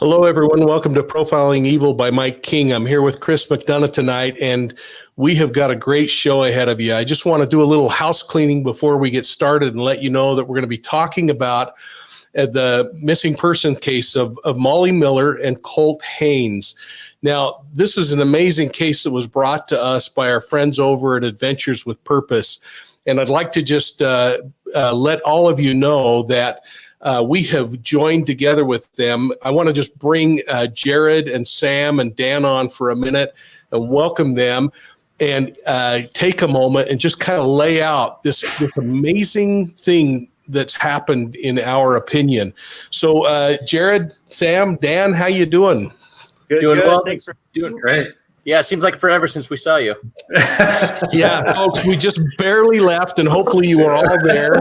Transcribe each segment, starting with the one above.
Hello, everyone. Welcome to Profiling Evil by Mike King. I'm here with Chris McDonough tonight, and we have got a great show ahead of you. I just want to do a little house cleaning before we get started and let you know that we're going to be talking about the missing person case of Molly Miller and Colt Haynes. Now, this is an amazing case that was brought to us by our friends over at Adventures with Purpose, and I'd like to just let all of you know that we have joined together with them. I want to just bring Jared and Sam and Dan on for a minute and welcome them and take a moment and just kind of lay out this amazing thing that's happened in our opinion. So Jared, Sam, Dan, how you doing? Doing well. Thanks for doing great. Yeah, it seems like forever since we saw you. Yeah, folks, we just barely left, and hopefully you were all there.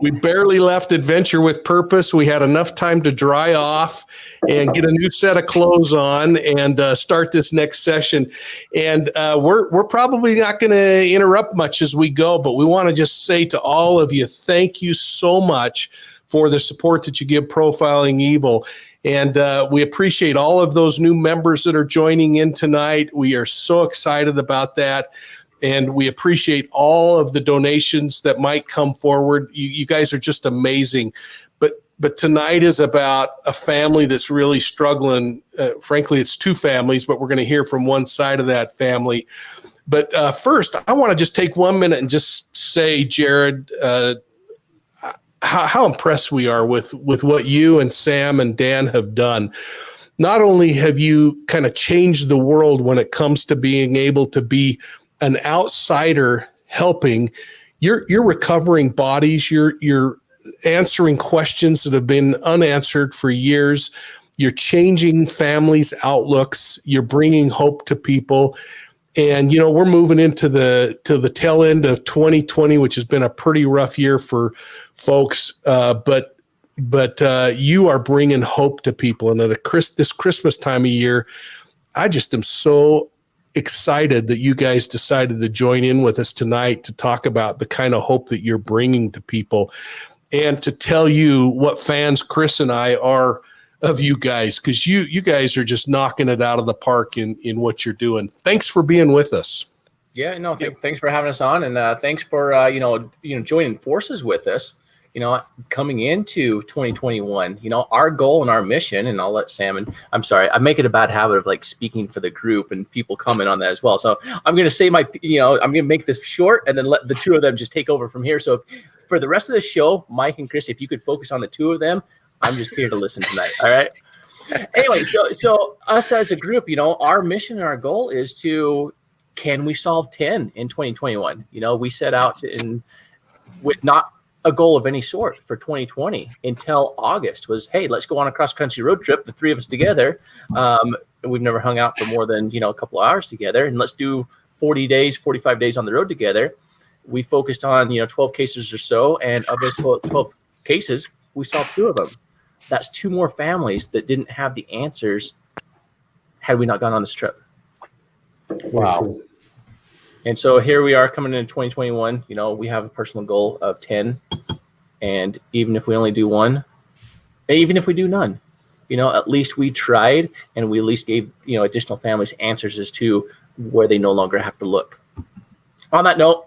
We barely left Adventure with Purpose. We had enough time to dry off and get a new set of clothes on and start this next session. And we're probably not going to interrupt much as we go, but we want to just say to all of you, thank you so much for the support that you give Profiling Evil. And we appreciate all of those new members that are joining in tonight. We are so excited about that. And we appreciate all of the donations that might come forward. You guys are just amazing. But tonight is about a family that's really struggling. Frankly, it's two families, but we're going to hear from one side of that family. But first, I want to just take 1 minute and just say, Jared, how impressed we are with what you and Sam and Dan have done. Not only have you kind of changed the world when it comes to being able to be an outsider helping, you're recovering bodies, you're answering questions that have been unanswered for years, you're changing families' outlooks, you're bringing hope to people. And, you know, we're moving into the tail end of 2020, which has been a pretty rough year for folks. But you are bringing hope to people. And at this Christmas time of year, I just am so excited that you guys decided to join in with us tonight to talk about the kind of hope that you're bringing to people and to tell you what fans Chris and I are of you guys, because you guys are just knocking it out of the park in what you're doing. Thanks for being with us. Yeah, no, thanks for having us on, and thanks for joining forces with us. Coming into 2021, our goal and our mission, and I'll let Sam and I'm sorry, I make it a bad habit of like speaking for the group and people comment on that as well. So I'm going to say I'm going to make this short and then let the two of them just take over from here. So for the rest of the show, Mike and Chris, if you could focus on the two of them, I'm just here to listen tonight. All right. Anyway, so us as a group, our mission and our goal is can we solve 10 in 2021? We set out with not a goal of any sort for 2020 until August was, hey, let's go on a cross-country road trip, the three of us together. We've never hung out for more than, a couple of hours together. And let's do 40 days, 45 days on the road together. We focused on, 12 cases or so. And of those 12 cases, we solved 2 of them. That's 2 more families that didn't have the answers had we not gone on this trip. Wow. And so here we are coming into 2021. We have a personal goal of 10. And even if we only do 1, even if we do none, at least we tried and we at least gave, additional families answers as to where they no longer have to look. On that note,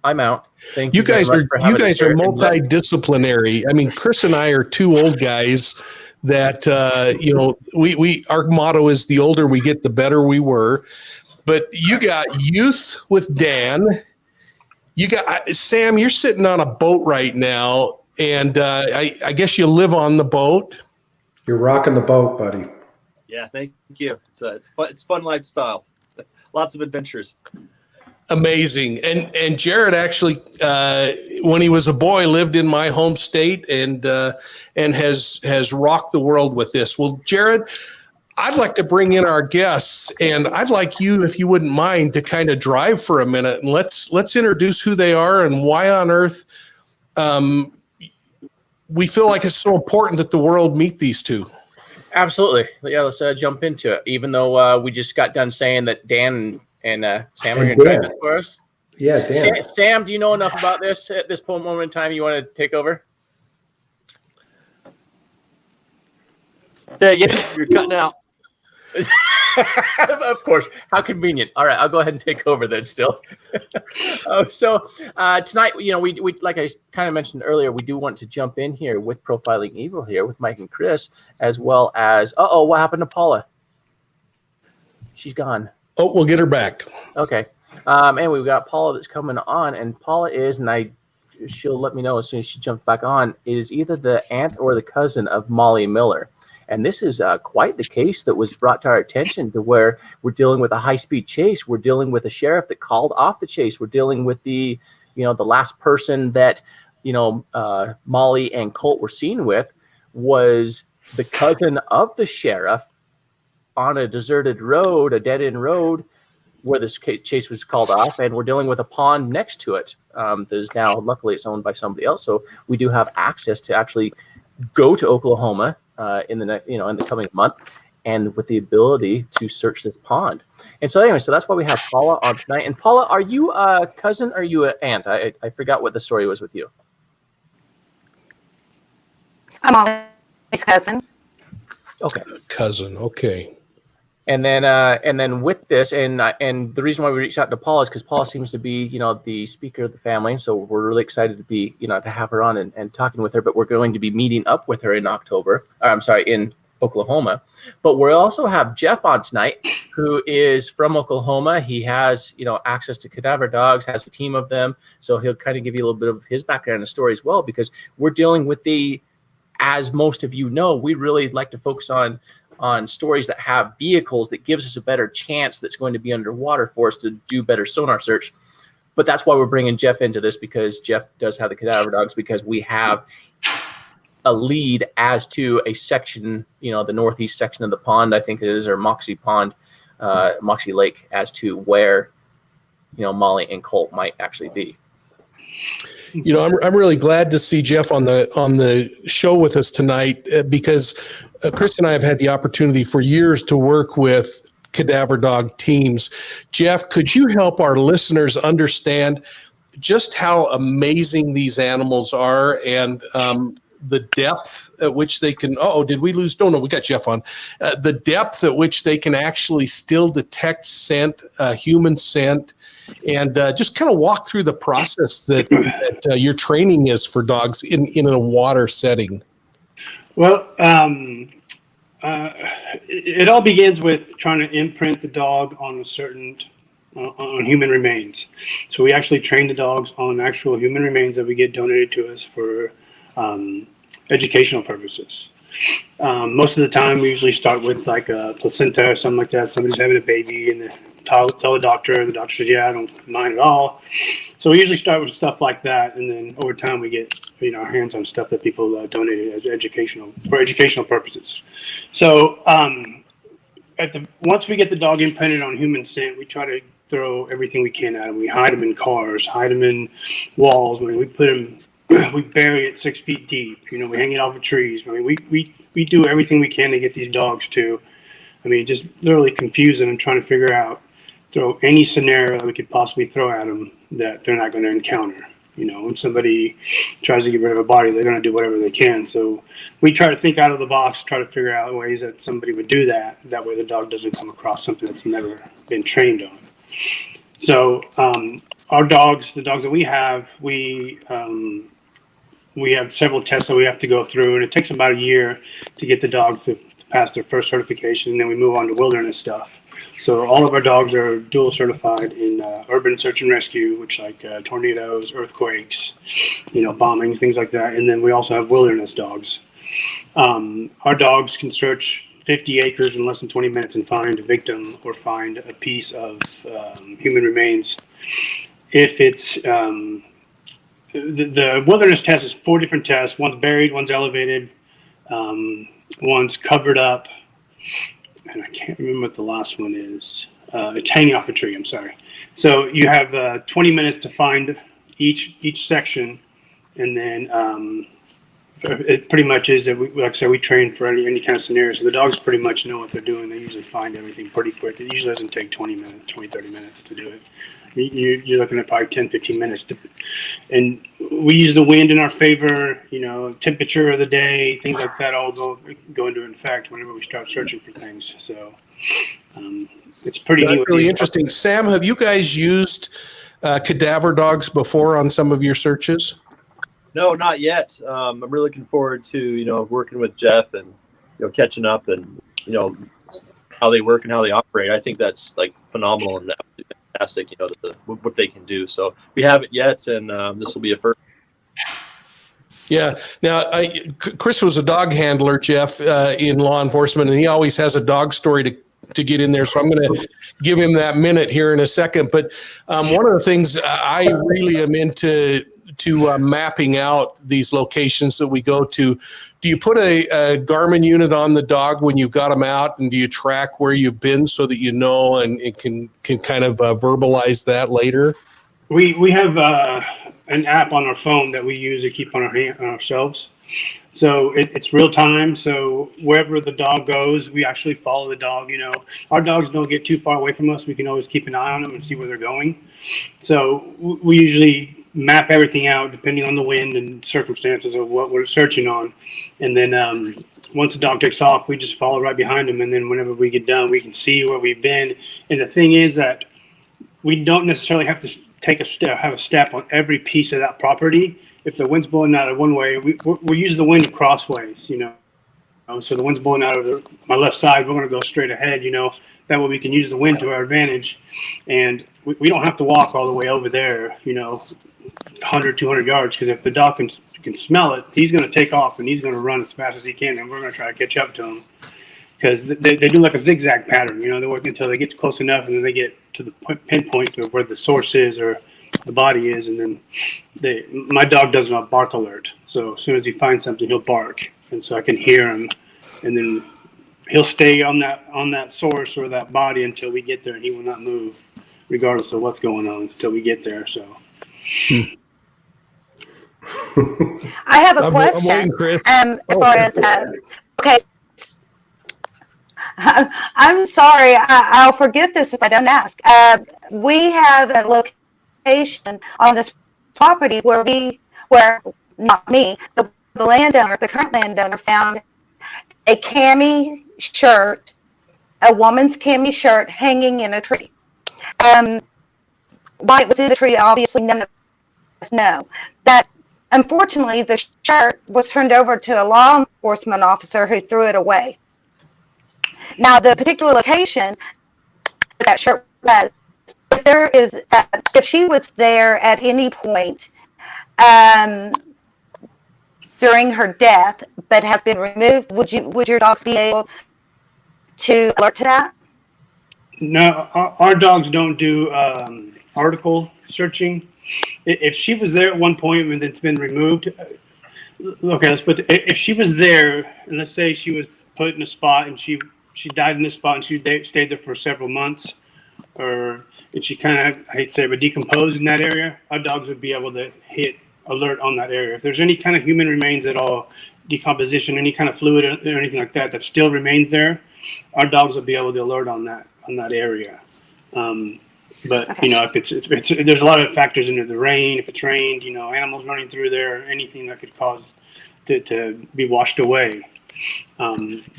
I'm out. Thank you. You guys are multidisciplinary. I mean, Chris and I are 2 old guys that we our motto is the older we get, the better we were. But you got youth with Dan. You got Sam. You're sitting on a boat right now, and I guess you live on the boat. You're rocking the boat, buddy. Yeah, thank you. It's fun lifestyle. Lots of adventures. Amazing. And Jared actually, when he was a boy, lived in my home state and has rocked the world with this. Well, Jared, I'd like to bring in our guests, and I'd like you, if you wouldn't mind, to kind of drive for a minute and let's introduce who they are and why on earth we feel like it's so important that the world meet these 2. Absolutely. Yeah, let's jump into it. Even though we just got done saying that Dan and Sam are going to drive this for us. Yeah, Dan. Sam, do you know enough about this at this moment in time? You want to take over? Hey, again, you're cutting out. Of course. How convenient. All right, I'll go ahead and take over then still. Tonight, we like I kind of mentioned earlier, we do want to jump in here with Profiling Evil here with Mike and Chris, as well as, what happened to Paula? She's gone. Oh, we'll get her back. Okay. And we've got Paula that's coming on, and Paula is, and she'll let me know as soon as she jumps back on, is either the aunt or the cousin of Molly Miller. And this is quite the case that was brought to our attention, to where we're dealing with a high-speed chase. We're dealing with a sheriff that called off the chase. We're dealing with the last person that, Molly and Colt were seen with was the cousin of the sheriff on a deserted road, a dead-end road, where this chase was called off. And we're dealing with a pond next to it that is now, luckily, it's owned by somebody else. So we do have access to actually go to Oklahoma in the coming month, and with the ability to search this pond. And so anyway, so that's why we have Paula on tonight. And Paula, are you a cousin or are you an aunt? I forgot what the story was with you. I'm Molly's cousin. Okay. Cousin. Okay. And then with this, and the reason why we reached out to Paula is because Paula seems to be, the speaker of the family. So we're really excited to be, to have her on and talking with her. But we're going to be meeting up with her in in Oklahoma. But we also have Jeff on tonight, who is from Oklahoma. He has, access to cadaver dogs, has a team of them. So he'll kind of give you a little bit of his background and story as well, because we're dealing with as most of you know, we really like to focus on stories that have vehicles that gives us a better chance that's going to be underwater for us to do better sonar search. But that's why we're bringing Jeff into this, because Jeff does have the cadaver dogs, because we have a lead as to a section, the northeast section of the pond, I think it is, or Moxie Pond, Moxie Lake, as to where, Molly and Colt might actually be. I'm really glad to see Jeff on the show with us tonight, because Chris and I have had the opportunity for years to work with cadaver dog teams. Jeff, could you help our listeners understand just how amazing these animals are, and the depth at which they can, did we lose? No, we got Jeff on. The depth at which they can actually still detect scent, human scent, and just kind of walk through the process that your training is for dogs in a water setting. Well, it all begins with trying to imprint the dog on on human remains. So we actually train the dogs on actual human remains that we get donated to us for educational purposes. Most of the time, we usually start with like a placenta or something like that. Somebody's having a baby, and tell the doctor, and the doctor says, "Yeah, I don't mind at all." So we usually start with stuff like that, and then over time we get our hands on stuff that people donated as educational purposes. So once we get the dog imprinted on human scent, we try to throw everything we can at them. We hide them in cars, hide them in walls. When we put them, we bury it 6 feet deep. We hang it off of trees. We do everything we can to get these dogs to, just literally confuse them and trying to figure out, throw any scenario that we could possibly throw at them that they're not going to encounter. When somebody tries to get rid of a body, they're going to do whatever they can. So we try to think out of the box, try to figure out ways that somebody would do that. That way the dog doesn't come across something that's never been trained on. So our dogs, the dogs that we have, we have several tests that we have to go through, and it takes about a year to get the dogs to pass their first certification, and then we move on to wilderness stuff. So all of our dogs are dual certified in urban search and rescue, which like tornadoes, earthquakes, bombings, things like that. And then we also have wilderness dogs. Our dogs can search 50 acres in less than 20 minutes and find a victim or find a piece of human remains. If it's the wilderness test is 4 different tests. One's buried, one's elevated, one's covered up, and I can't remember what the last one is. It's hanging off a tree. I'm sorry. So you have 20 minutes to find each section, and then it pretty much is that, like I said, we train for any kind of scenario. So the dogs pretty much know what they're doing. They usually find everything pretty quick. It usually doesn't take 20 minutes, 20, 30 minutes to do it. You're looking at probably 10, 15 minutes. And we use the wind in our favor, temperature of the day, things like that all go into effect whenever we start searching for things. So it's pretty That's neat. really interesting. Sam, have you guys used cadaver dogs before on some of your searches? No, not yet. I'm really looking forward to working with Jeff and catching up and how they work and how they operate. I think that's like phenomenal and absolutely fantastic. What they can do. So we haven't yet, and this will be a first. Yeah. Now, Chris was a dog handler, Jeff, in law enforcement, and he always has a dog story to get in there. So I'm going to give him that minute here in a second. But one of the things I really am into mapping out these locations that we go to. Do you put a Garmin unit on the dog when you've got them out, and do you track where you've been so that you know and it can kind of verbalize that later? We have an app on our phone that we use to keep on ourselves. So it's real time. So wherever the dog goes, we actually follow the dog. Our dogs don't get too far away from us. We can always keep an eye on them and see where they're going. So we usually map everything out depending on the wind and circumstances of what we're searching on. And then once the dog takes off, we just follow right behind him. And then whenever we get done, we can see where we've been. And the thing is that we don't necessarily have to have a step on every piece of that property. If the wind's blowing out of one way, we use the wind crossways, So the wind's blowing out of my left side, we're going to go straight ahead, That way we can use the wind to our advantage. And we don't have to walk all the way over there, 100, 200 yards. Because if the dog can smell it, he's going to take off and he's going to run as fast as he can. And we're going to try to catch up to him. Because they do like a zigzag pattern, they work until they get close enough and then they get to the pinpoint of where the source is or the body is. And then my dog does a bark alert. So as soon as he finds something, he'll bark. And so I can hear him. And then he'll stay on that source or that body until we get there, and he will not move regardless of what's going on until we get there. So I have a I'm question. waiting, Chris. As far as okay, I'm sorry. I'll forget this if I don't ask. We have a location on this property where not me, the landowner, the current landowner, found a cami shirt, a woman's cami shirt hanging in a tree. Why it was in the tree, obviously none of us know. That unfortunately the shirt was turned over to a law enforcement officer who threw it away. Now the particular location that shirt was, if she was there at any point during her death, but has been removed, would your dogs be able to alert to that? No, our dogs don't do article searching. If she was there at one point and it's been removed, okay, if she was there, and let's say she was put in a spot and she died in this spot and she stayed there for several months, and she kind of, I hate to say it, but decomposed in that area, our dogs would be able to hit alert on that area. If there's any kind of human remains at all, decomposition, any kind of fluid or anything like that still remains there, our dogs will be able to alert on that area. But okay. If it's there's a lot of factors into the rain. If it's rained, animals running through there, anything that could cause to be washed away.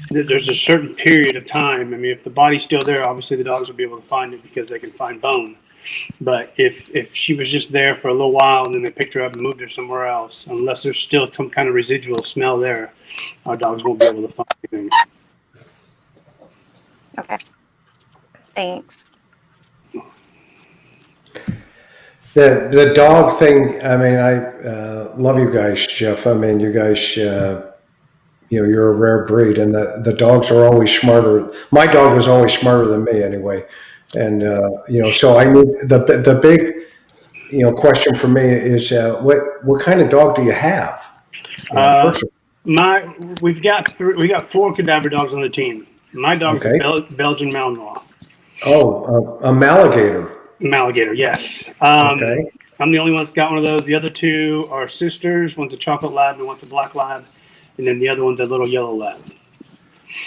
There's a certain period of time. I mean, if the body's still there, obviously the dogs will be able to find it because they can find bone. But if she was just there for a little while and then they picked her up and moved her somewhere else, unless there's still some kind of residual smell there, our dogs won't be able to find anything. Okay. Thanks. The dog thing, I mean, I love you guys, Jeff. I mean, you guys, you're a rare breed, and the dogs are always smarter. My dog was always smarter than me anyway. And, so I need the big, question for me is what kind of dog do you have? We got 4 cadaver dogs on the team. My dog's okay. a Belgian Malinois. Oh, a Maligator. Alligator, yes. Okay. I'm the only one that's got one of those. The other two are sisters. One's a chocolate lab and one's a black lab. And then the other one's a little yellow lab.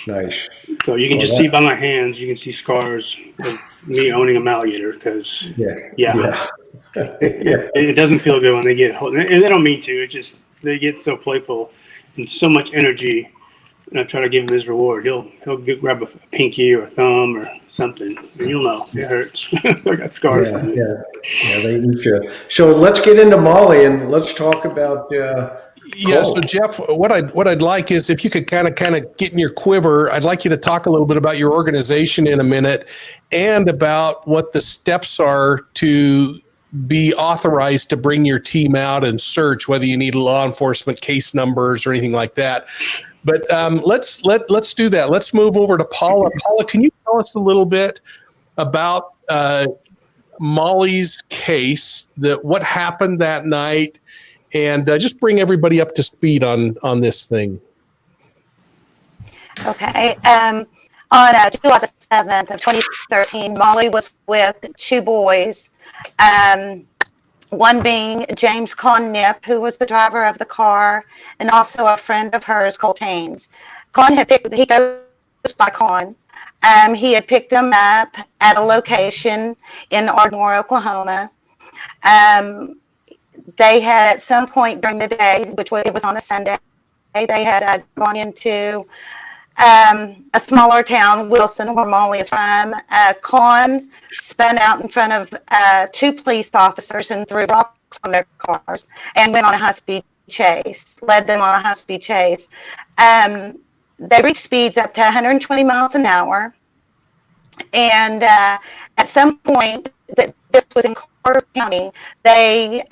Nice. So you can Well, just see by my hands, you can see scars of me owning a alligator because, Yeah. it doesn't feel good when they get hold. And they don't mean to. It's just they get so playful and so much energy. And I try to give him his reward. He'll grab a pinky or a thumb or something, and you'll know it hurts. I got scars. Yeah, they eat you. So let's get into Molly and let's talk about. Yeah. So Jeff, what I'd like is if you could kind of get in your quiver. I'd like you to talk a little bit about your organization in a minute, and about what the steps are to be authorized to bring your team out and search, whether you need law enforcement case numbers or anything like that. But let's do that. Let's move over to Paula. Paula, can you tell us a little bit about Molly's case, what happened that night, and just bring everybody up to speed on this thing. Okay. On July the 7th of 2013, Molly was with two boys, one being James Con Nip, who was the driver of the car, and also a friend of hers, Colt Haynes. He goes by Con. He had picked them up at a location in Ardmore, Oklahoma. They had at some point during the day, it was on a Sunday, they had gone into a smaller town, Wilson, where Molly is from. Con spun out in front of two police officers and threw rocks on their cars and went on a high-speed chase, led them on a high-speed chase. They reached speeds up to 120 miles an hour. And at some point, this was in Carter County, they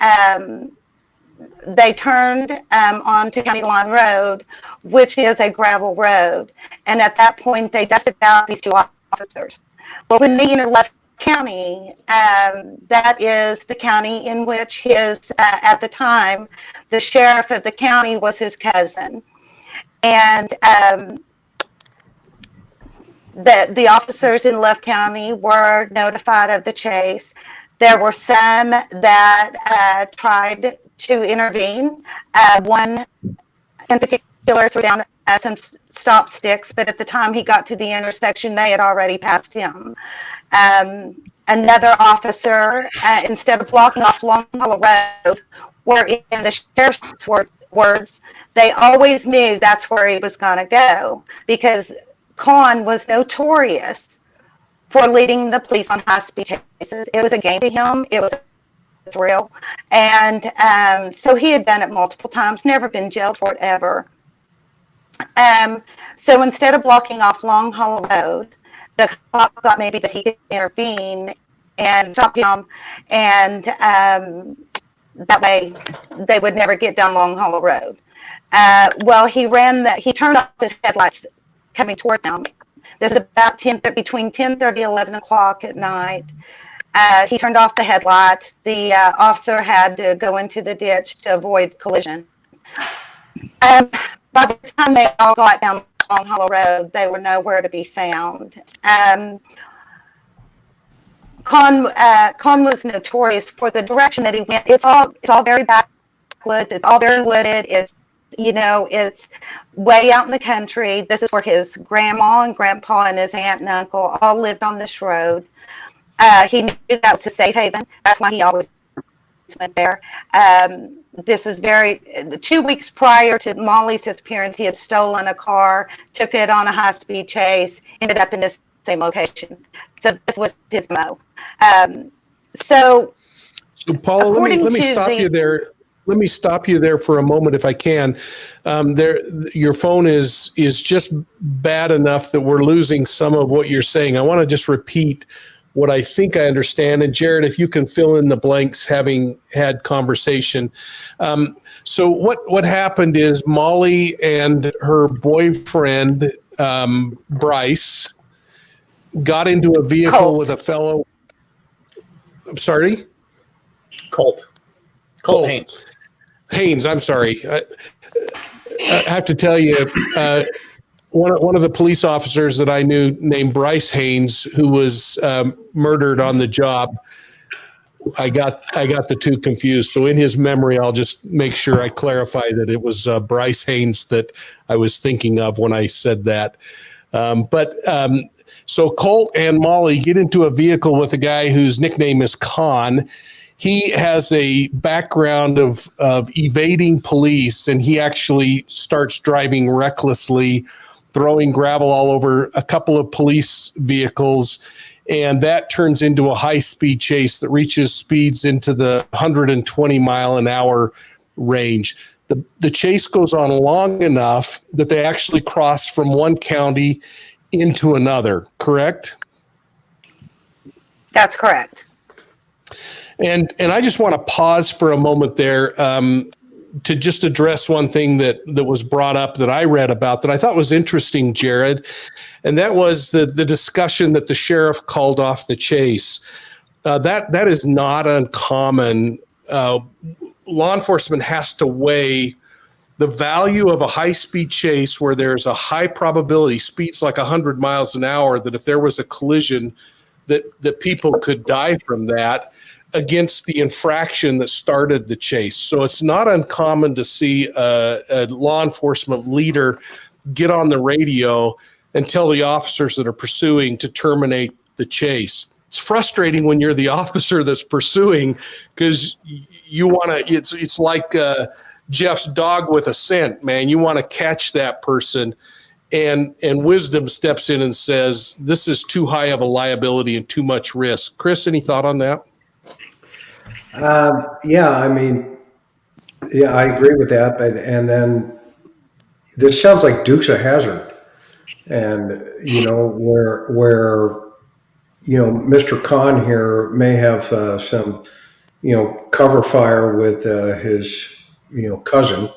turned onto County Line Road, which is a gravel road. And at that point, they dusted out these two officers. Well, when they entered Left County, that is the county in which at the time, the sheriff of the county was his cousin. And the officers in Left County were notified of the chase. There were some that tried to intervene. One in particular threw down some stop sticks, but at the time he got to the intersection, they had already passed him. Another officer, instead of blocking off Long Hollow Road, where in the sheriff's words, they always knew that's where he was going to go, because Con was notorious for leading the police on high-speed chases. It was a game to him. It was a thrill. And so he had done it multiple times, never been jailed for it ever. So instead of blocking off Long Hollow Road, the cop thought maybe that he could intervene and stop him, and that way they would never get down Long Hollow Road. Well, he turned off his headlights coming toward them. This is about between 10:30 and 11 o'clock at night. He turned off the headlights. The officer had to go into the ditch to avoid collision. By the time they all got down Long Hollow Road, they were nowhere to be found. Con was notorious for the direction that he went. It's all very backwoods. It's all very wooded. It's way out in the country. This is where his grandma and grandpa and his aunt and uncle all lived on this road. He knew that was his safe haven. That's why he always went there. This is 2 weeks prior to Molly's disappearance, he had stolen a car, took it on a high-speed chase, ended up in this same location. So this was his MO. So Paula, let me stop you there. Let me stop you there for a moment, if I can. Your phone is just bad enough that we're losing some of what you're saying. I want to just repeat what I think I understand. And Jared, if you can fill in the blanks, having had conversation. So what happened is Molly and her boyfriend, Bryce, got into a vehicle Colt. with a fellow. I'm sorry? Colt Haynes. Haynes, I'm sorry. I have to tell you, one of the police officers that I knew named Bryce Haynes, who was murdered on the job, I got the two confused. So in his memory, I'll just make sure I clarify that it was Bryce Haynes that I was thinking of when I said that. So Colt and Molly get into a vehicle with a guy whose nickname is Con. He has a background of evading police, and he actually starts driving recklessly, throwing gravel all over a couple of police vehicles. And that turns into a high-speed chase that reaches speeds into the 120 mile an hour range. The chase goes on long enough that they actually cross from one county into another, correct? That's correct. And I just want to pause for a moment there to just address one thing that was brought up that I read about that I thought was interesting, Jared, and that was the discussion that the sheriff called off the chase. That is not uncommon. Law enforcement has to weigh the value of a high-speed chase where there's a high probability, speeds like 100 miles an hour, that if there was a collision, that people could die from that, against the infraction that started the chase. So it's not uncommon to see a law enforcement leader get on the radio and tell the officers that are pursuing to terminate the chase. It's frustrating when you're the officer that's pursuing, because you want to, it's like Jeff's dog with a scent, man. You want to catch that person, and wisdom steps in and says, this is too high of a liability and too much risk. Chris, any thought on that? I mean, I agree with that. And then this sounds like Dukes of Hazzard, and where Mr. Khan here may have some cover fire with his cousin,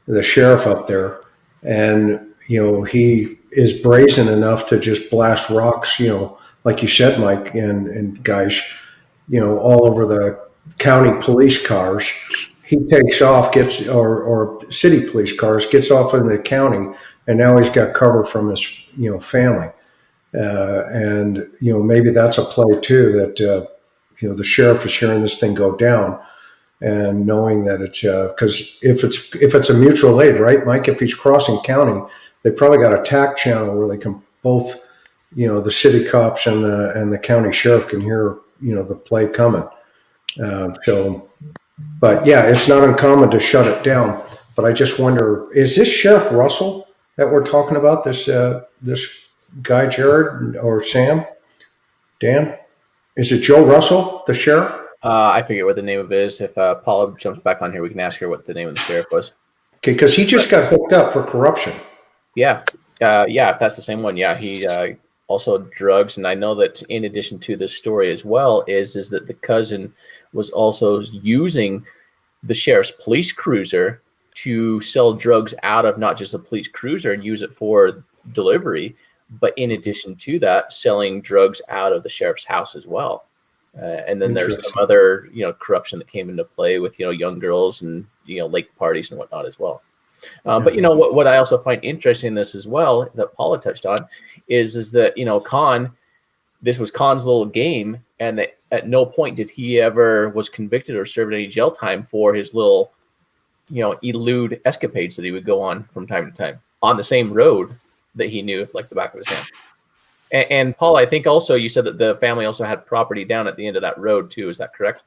the sheriff up there, and he is brazen enough to just blast rocks, like you said, Mike and guys, all over the county police cars. He takes off, or city police cars, gets off in the county, and now he's got cover from his family, and maybe that's a play too, that the sheriff is hearing this thing go down and knowing that it's because if it's a mutual aid, right, Mike? If he's crossing county, they probably got a TAC channel where they can both, the city cops and the county sheriff can hear the play coming. But yeah, it's not uncommon to shut it down. But I just wonder, is this Sheriff Russell that we're talking about? This guy, Jared or Sam, Dan? Is it Joe Russell, the sheriff? I forget what the name of it is. If Paula jumps back on here, we can ask her what the name of the sheriff was. Okay, because he just got hooked up for corruption. Yeah, if that's the same one. Yeah, he also drugs, and I know that in addition to this story as well is that the cousin was also using the sheriff's police cruiser to sell drugs out of not just the police cruiser and use it for delivery, but in addition to that, selling drugs out of the sheriff's house as well. And then there's some other, corruption that came into play with, young girls and, lake parties and whatnot as well. But what I also find interesting in this as well that Paula touched on is that this was Khan's little game, and that at no point did he ever was convicted or served any jail time for his little elude escapades that he would go on from time to time on the same road that he knew like the back of his hand. And Paul, I think also you said that the family also had property down at the end of that road too. Is that correct?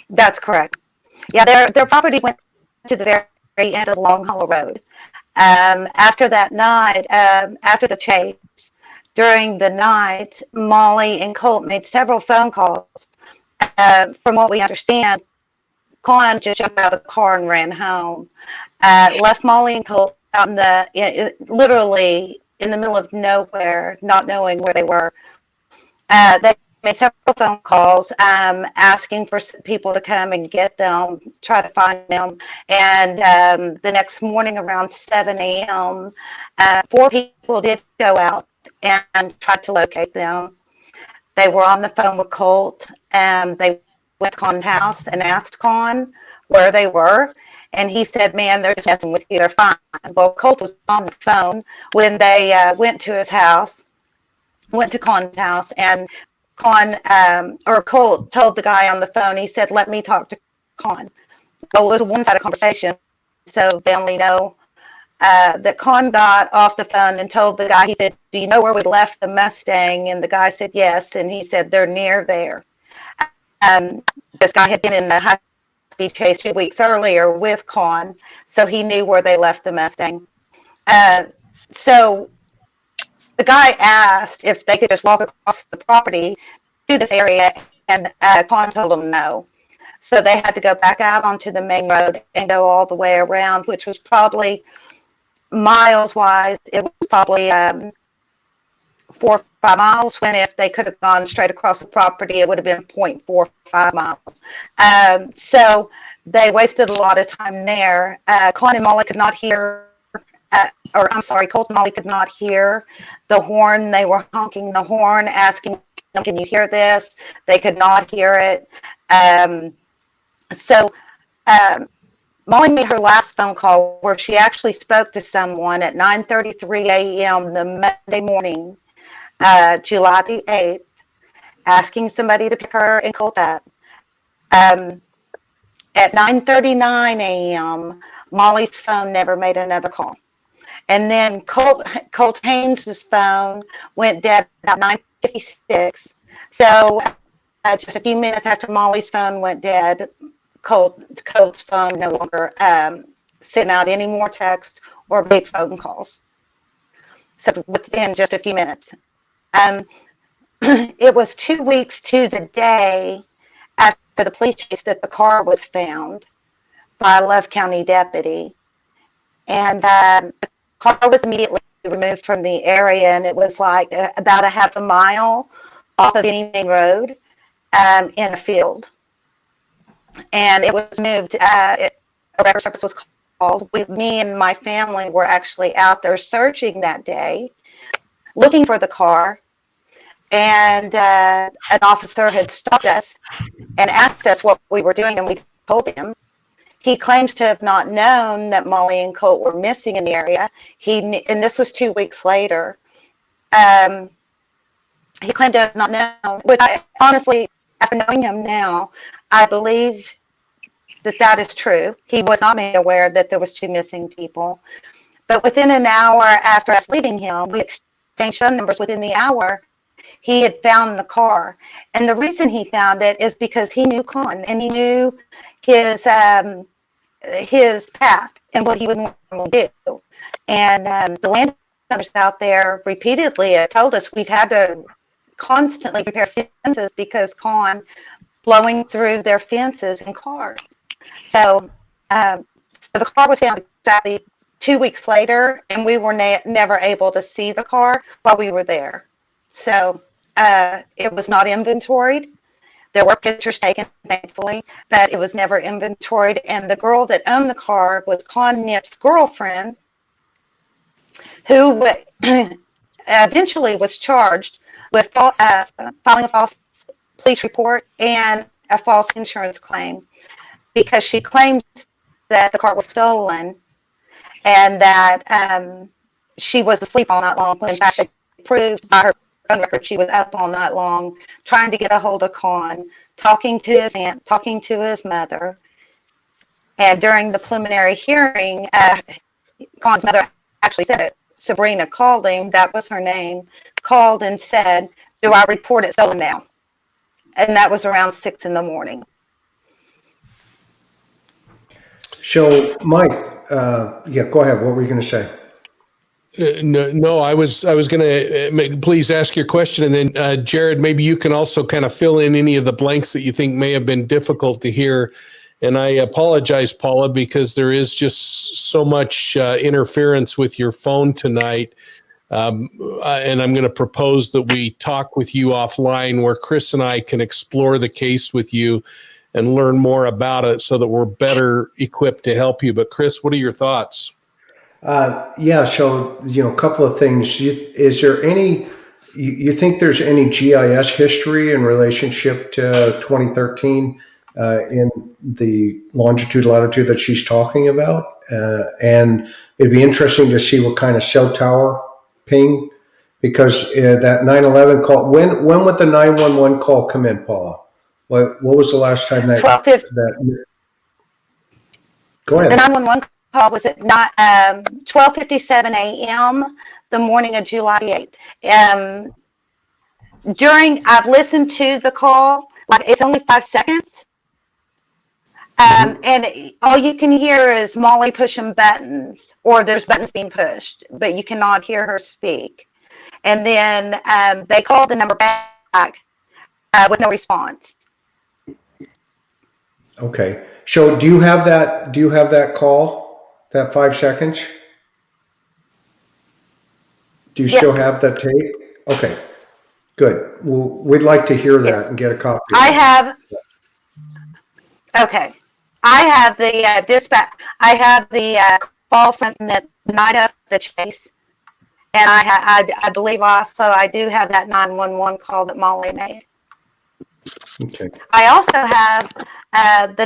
That's correct. Yeah, their property went to the very end of the Long Hollow Road. After that night, after the chase, during the night, Molly and Colt made several phone calls. From what we understand, Con just jumped out of the car and ran home. Left Molly and Colt out in literally in the middle of nowhere, not knowing where they were. They made several phone calls asking for people to come and get them, try to find them. And the next morning around 7 a.m., 4 people did go out and try to locate them. They were on the phone with Colt, and they went to Con's house and asked Con where they were. And he said, man, they're just messing with you. They're fine. Well, Colt was on the phone when they went to his house, went to Con's house, and Colt told the guy on the phone, he said, let me talk to Con. Well, it was a one-sided conversation, so they only know that Con got off the phone and told the guy, he said, do you know where we left the Mustang? And the guy said, yes. And he said, they're near there. This guy had been in the high-speed chase 2 weeks earlier with Con, so he knew where they left the Mustang. So the guy asked if they could just walk across the property to this area, and Con told him no. So they had to go back out onto the main road and go all the way around, which was probably miles-wise, it was probably 4 or 5 miles, when if they could have gone straight across the property, it would have been 0.45 miles. So they wasted a lot of time there. Con and Molly could not hear, Colt and Molly could not hear the horn. They were honking the horn, asking them, can you hear this? They could not hear it. Molly made her last phone call where she actually spoke to someone at 9:33 a.m. the Monday morning, July the 8th, asking somebody to pick her and Colt up. At 9:39 a.m., Molly's phone never made another call. And then Colt Haynes' phone went dead at 9:56. So just a few minutes after Molly's phone went dead, Colt's phone no longer sent out any more text or big phone calls. So within just a few minutes. It was 2 weeks to the day after the police chase that the car was found by a Love County deputy. And the car was immediately removed from the area, and it was like about a half a mile off of any main road in a field. And it was moved, a record service was called. Me and my family were actually out there searching that day, looking for the car, and an officer had stopped us and asked us what we were doing, and we told him. He claims to have not known that Molly and Colt were missing in the area. And this was 2 weeks later. He claimed to have not known, which I honestly, after knowing him now, I believe that is true. He was not made aware that there was 2 missing people. But within an hour after us leaving him, we exchanged phone numbers. Within the hour, he had found the car. And the reason he found it is because he knew Con, and he knew his path and what he would normally do. And the landowners out there repeatedly told us we've had to constantly repair fences because Con blowing through their fences in cars. So the car was found exactly 2 weeks later, and we were never able to see the car while we were there. So it was not inventoried. There were pictures taken, thankfully, but it was never inventoried. And the girl that owned the car was Con Nip's girlfriend, who eventually was charged with filing a false police report and a false insurance claim, because she claimed that the car was stolen and that she was asleep all night long, when in fact they proved by her phone record she was up all night long trying to get a hold of Con, talking to his aunt, talking to his mother. And during the preliminary hearing, Con's mother actually said it. Sabrina called him, that was her name, called and said, do I report it stolen now? And that was around 6 a.m. So, Mike, go ahead. What were you going to say? No, I was going to please ask your question, and then Jared, maybe you can also kind of fill in any of the blanks that you think may have been difficult to hear. And I apologize, Paula, because there is just so much interference with your phone tonight. And I'm going to propose that we talk with you offline, where Chris and I can explore the case with you and learn more about it so that we're better equipped to help you. But Chris, what are your thoughts? So, a couple of things. Is there you think there's any GIS history in relationship to 2013 in the longitude, latitude that she's talking about? And it'd be interesting to see what kind of cell tower ping because that 911 call, when would the 911 call come in, Paula? What was the last time that 12:50. Go The ahead. 911 call was at 12:57 a.m. the morning of July 8th. I've listened to the call, like it's only 5 seconds. And all you can hear is Molly pushing buttons, or there's buttons being pushed, but you cannot hear her speak. And then they called the number back with no response. Okay. So do you have that call, that 5 seconds? Do you still have that tape? Okay. Good. Well, we'd like to hear that and get a copy. I have. Okay. I have the dispatch. I have the call from the night of the chase, and I believe also I do have that 911 call that Molly made. Okay. I also have the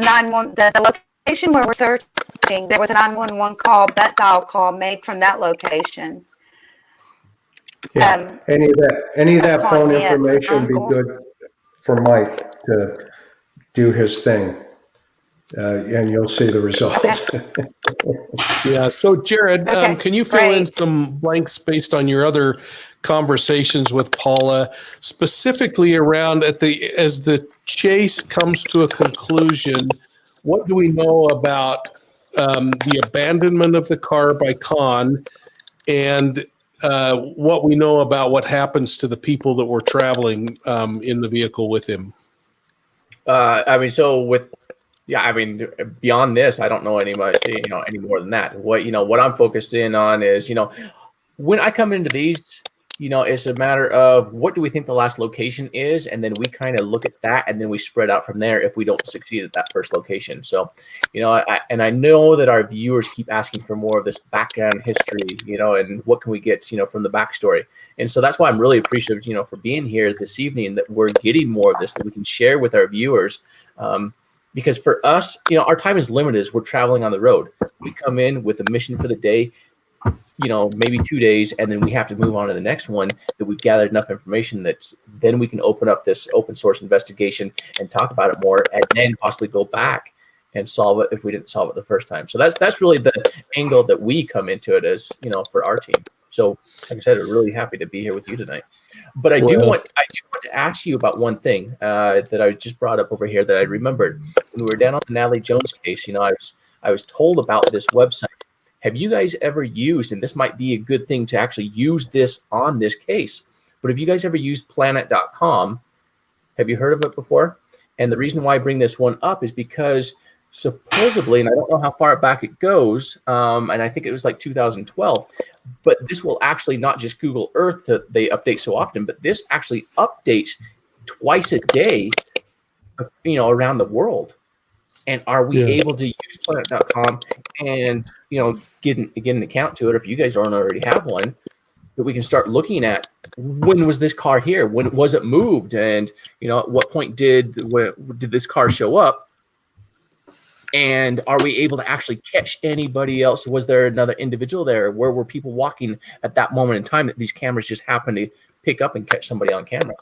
location where we're searching. There was a 911 call, that dial call made from that location. Yeah. Any of that phone information would be good for Mike to do his thing. And you'll see the results. Yeah. So, Jared, Okay, can you fill in great. some blanks based on your other conversations with Paula, specifically around as the chase comes to a conclusion? What do we know about the abandonment of the car by Khan, and what we know about what happens to the people that were traveling in the vehicle with him? Beyond this, I don't know any more than that. What I'm focused in on is, when I come into these, it's a matter of what do we think the last location is, and then we kind of look at that, and then we spread out from there if we don't succeed at that first location. So, I know that our viewers keep asking for more of this background history, and what can we get, from the backstory. And so that's why I'm really appreciative, for being here this evening, that we're getting more of this that we can share with our viewers. Because for us, our time is limited as we're traveling on the road. We come in with a mission for the day, maybe 2 days, and then we have to move on to the next one, that we've gathered enough information that then we can open up this open source investigation and talk about it more, and then possibly go back and solve it if we didn't solve it the first time. So that's really the angle that we come into it as, for our team. So like I said, we're really happy to be here with you tonight. But I do want to ask you about one thing that I just brought up over here that I remembered when we were down on the Natalie Jones case. I was told about this website. Have you guys ever used, and this might be a good thing to actually use this on this case, but have you guys ever used planet.com? Have you heard of it before? And the reason why I bring this one up is because supposedly, and I don't know how far back it goes, and I think it was like 2012, but this will actually not just Google Earth that they update so often, but this actually updates twice a day, around the world. And are we able to use planet.com and, get an account to it, if you guys don't already have one, that we can start looking at when was this car here? When was it moved? And, at what point did this car show up? And are we able to actually catch anybody else? Was there another individual there? Where were people walking at that moment in time that these cameras just happened to pick up and catch somebody on camera?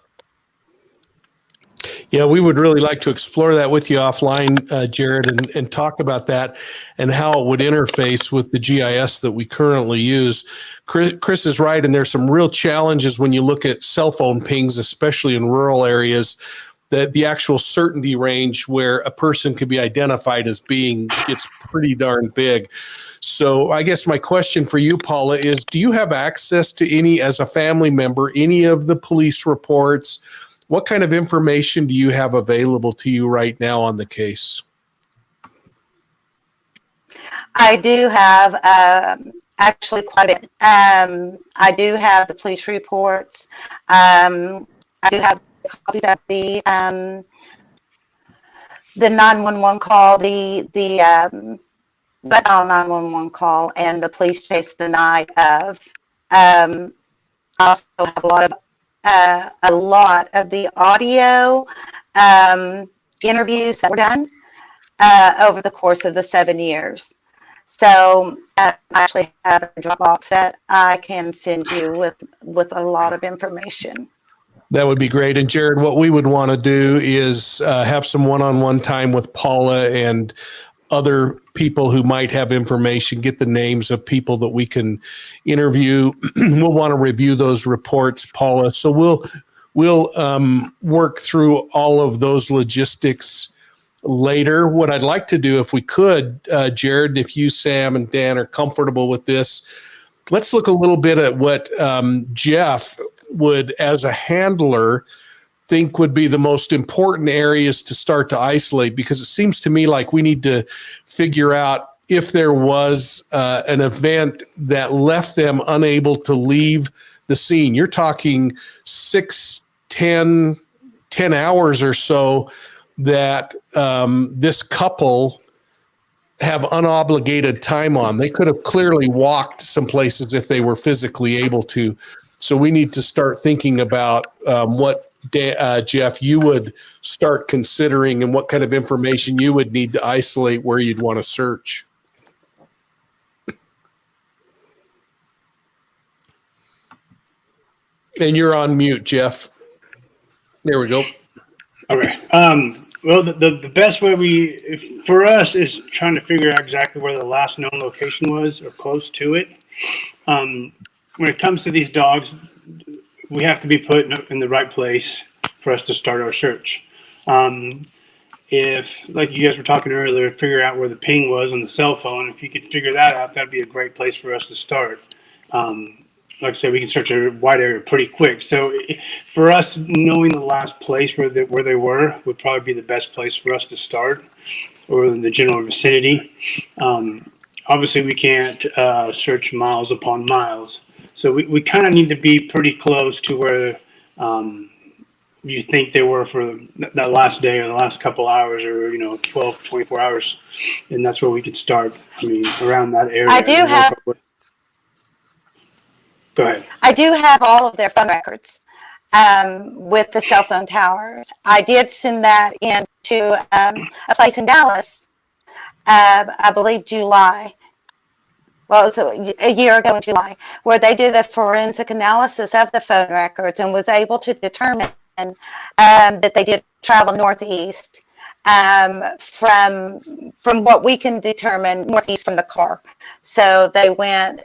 Yeah, we would really like to explore that with you offline, Jared, and talk about that and how it would interface with the GIS that we currently use. Chris is right, and there's some real challenges when you look at cell phone pings, especially in rural areas. The actual certainty range where a person could be identified as being gets pretty darn big. So I guess my question for you, Paula, is do you have access to as a family member, any of the police reports? What kind of information do you have available to you right now on the case? I do have actually quite a bit. I do have the police reports. I do have copies of the 911 call, the 911 call, and the police chase the night of. I also have a lot of the audio interviews that were done over the course of the 7 years. So I actually have a Dropbox that I can send you with a lot of information. That would be great. And Jared, what we would want to do is have some one-on-one time with Paula and other people who might have information, get the names of people that we can interview. We'll want to review those reports, Paula. So we'll work through all of those logistics later. What I'd like to do, if we could, Jared, if you, Sam, and Dan are comfortable with this, let's look a little bit at what Jeff would, as a handler, think would be the most important areas to start to isolate, because it seems to me like we need to figure out if there was an event that left them unable to leave the scene. You're talking 10 hours or so that this couple have unobligated time on. They could have clearly walked some places if they were physically able to. So we need to start thinking about what, Jeff, you would start considering and what kind of information you would need to isolate where you'd want to search. And you're on mute, Jeff. There we go. Okay. Well, the best way for us is trying to figure out exactly where the last known location was or close to it. When it comes to these dogs, we have to be put in the right place for us to start our search. If, like you guys were talking earlier, figure out where the ping was on the cell phone, if you could figure that out, that'd be a great place for us to start. Like I said, we can search a wide area pretty quick. So for us, knowing the last place where they were would probably be the best place for us to start, or in the general vicinity. Obviously, we can't search miles upon miles. So we kind of need to be pretty close to where you think they were for that last day or the last couple hours, or 12, 24 hours. And that's where we could start. I mean, around that area. I do have. Go ahead. I do have all of their phone records with the cell phone towers. I did send that into a place in Dallas, I believe July. Well, it was a year ago in July, where they did a forensic analysis of the phone records and was able to determine that they did travel northeast from what we can determine, northeast from the car. So they went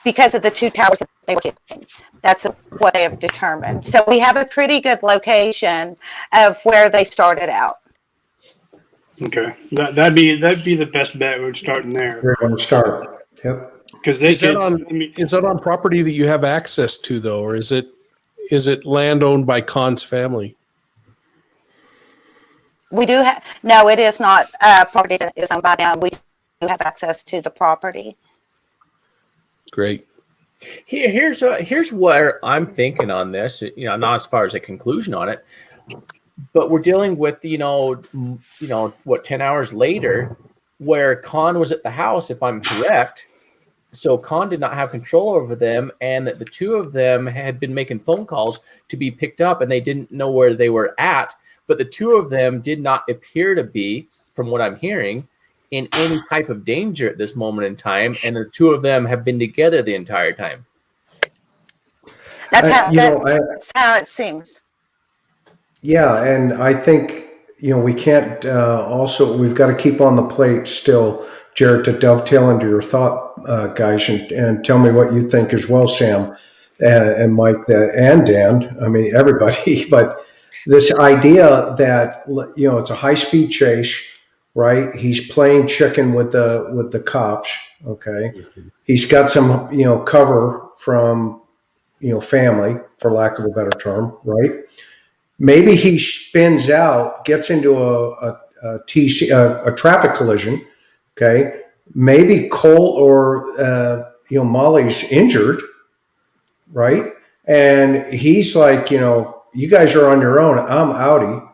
because of the two towers that they were hitting. That's what they have determined. So we have a pretty good location of where they started out. Okay, that'd be the best bet. We're starting there. We're going to start. Yep. Because they Is that on property that you have access to, though, or is it land owned by Khan's family? We do have, no, it is not property that is owned by them. We do have access to the property. Great. Here's where I'm thinking on this, not as far as a conclusion on it, but we're dealing with, what, 10 hours later, where Khan was at the house, if I'm correct. So Khan did not have control over them, and that the two of them had been making phone calls to be picked up, and they didn't know where they were at. But the two of them did not appear to be, from what I'm hearing, in any type of danger at this moment in time. And the two of them have been together the entire time. That's how it seems. Yeah, and I think, we can't we've got to keep on the plate still, Jared, to dovetail into your thought, guys, and tell me what you think as well, Sam, and Mike, and Dan. I mean, everybody, but this idea that, it's a high-speed chase, right? He's playing chicken with the cops, okay? He's got some, cover from, family, for lack of a better term, right? Maybe he spins out, gets into a traffic collision, okay? Maybe Colt or, Molly's injured, right? And he's like, you guys are on your own. I'm outie.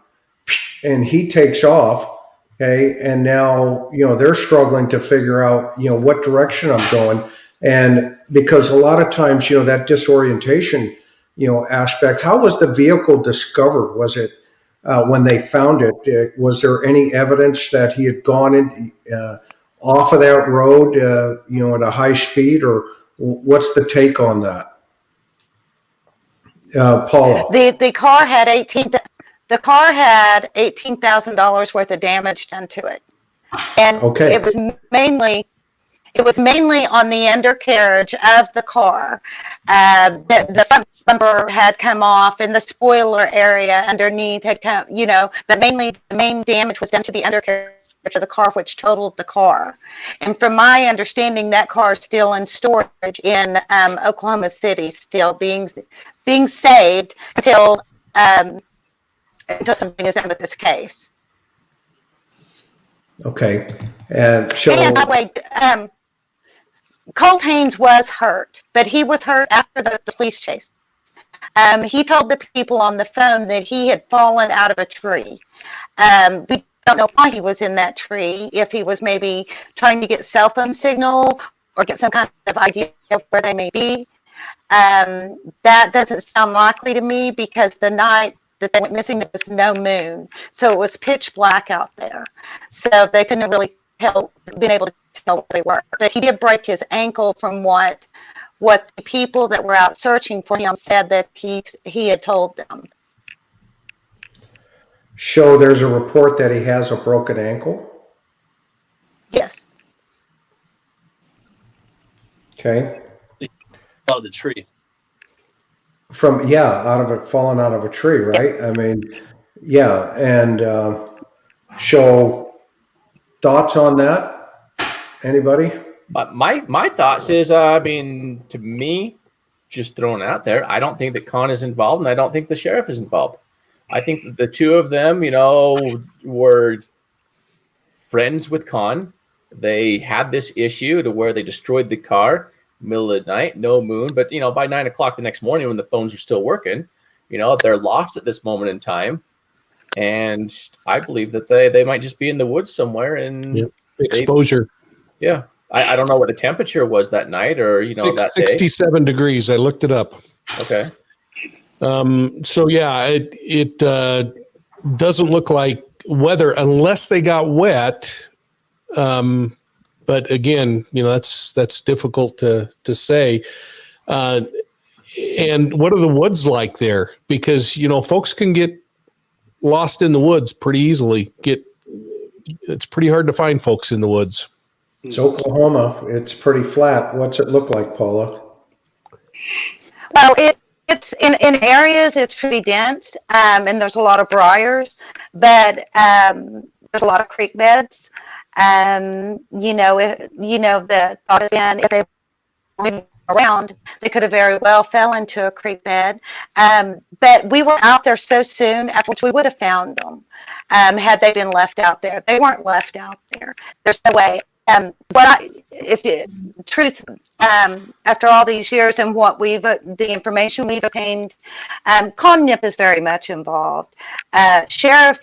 And he takes off. Okay. And now, they're struggling to figure out, what direction I'm going. And because a lot of times, that disorientation, aspect, how was the vehicle discovered? Was it when they found it? Was there any evidence that he had gone in off of that road, at a high speed, or what's the take on that? Paula. The car had $18,000 worth of damage done to it, and Okay. it was mainly on the undercarriage of the car. The front bumper had come off, and the spoiler area underneath had come. But mainly the main damage was done to the undercarriage of the car, which totaled the car. And from my understanding, that car is still in storage in Oklahoma City, still being saved until something is done with this case. Okay. And so. And by the way, Colt Haynes was hurt, but he was hurt after the police chase. He told the people on the phone that he had fallen out of a tree. We don't know why he was in that tree, if he was maybe trying to get cell phone signal or get some kind of idea of where they may be. That doesn't sound likely to me, because the night that they went missing, there was no moon. So it was pitch black out there. So they couldn't have really been able to tell what they were. But he did break his ankle, from what the people that were out searching for him said that he had told them. So there's a report that he has a broken ankle? Yes. Okay. Out of the tree. Falling out of a tree, right? I mean, yeah. And so thoughts on that? Anybody? My thoughts is, to me, just throwing it out there, I don't think that Con is involved, and I don't think the sheriff is involved. I think that the two of them, were friends with Con. They had this issue to where they destroyed the car, middle of the night, no moon. But, by 9 o'clock the next morning, when the phones are still working, they're lost at this moment in time. And I believe that they might just be in the woods somewhere. And exposure. I don't know what the temperature was that night, or, that day. 67 degrees. I looked it up. Okay. So yeah, it doesn't look like weather unless they got wet. But again, that's difficult to say. And what are the woods like there? Because, folks can get lost in the woods pretty easily. It's pretty hard to find folks in the woods. It's Oklahoma. It's pretty flat. What's it look like, Paula? Well, it's in areas it's pretty dense, and there's a lot of briars, but there's a lot of creek beds. The thought has been, if they were moving around, they could have very well fell into a creek bed. But we were out there so soon afterwards, we would have found them had they been left out there. They weren't left out there. There's no way. After all these years and the information we've obtained, Con Nip is very much involved. Sheriff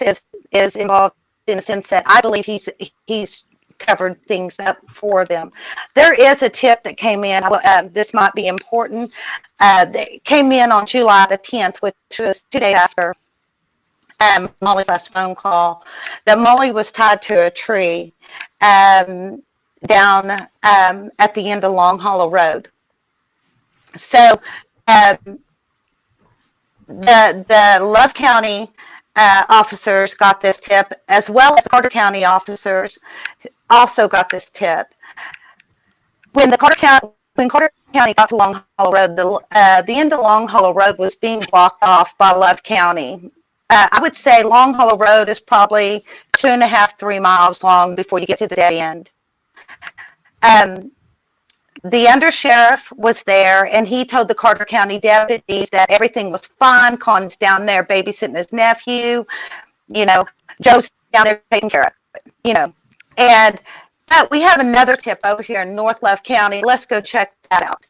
is involved in the sense that I believe he's covered things up for them. There is a tip that came in. This might be important. They came in on July the 10th, which was 2 days after Molly's last phone call, that Molly was tied to a tree down at the end of Long Hollow Road. So the Love County officers got this tip, as well as Carter County officers also got this tip. When Carter County got to Long Hollow Road, the end of Long Hollow Road was being blocked off by Love County. I would say Long Hollow Road is probably 2.5, 3 miles long before you get to the dead end. The undersheriff was there, and he told the Carter County deputies that everything was fine. Con's down there babysitting his nephew. Joe's down there taking care of it. And we have another tip over here in North Love County. Let's go check that out.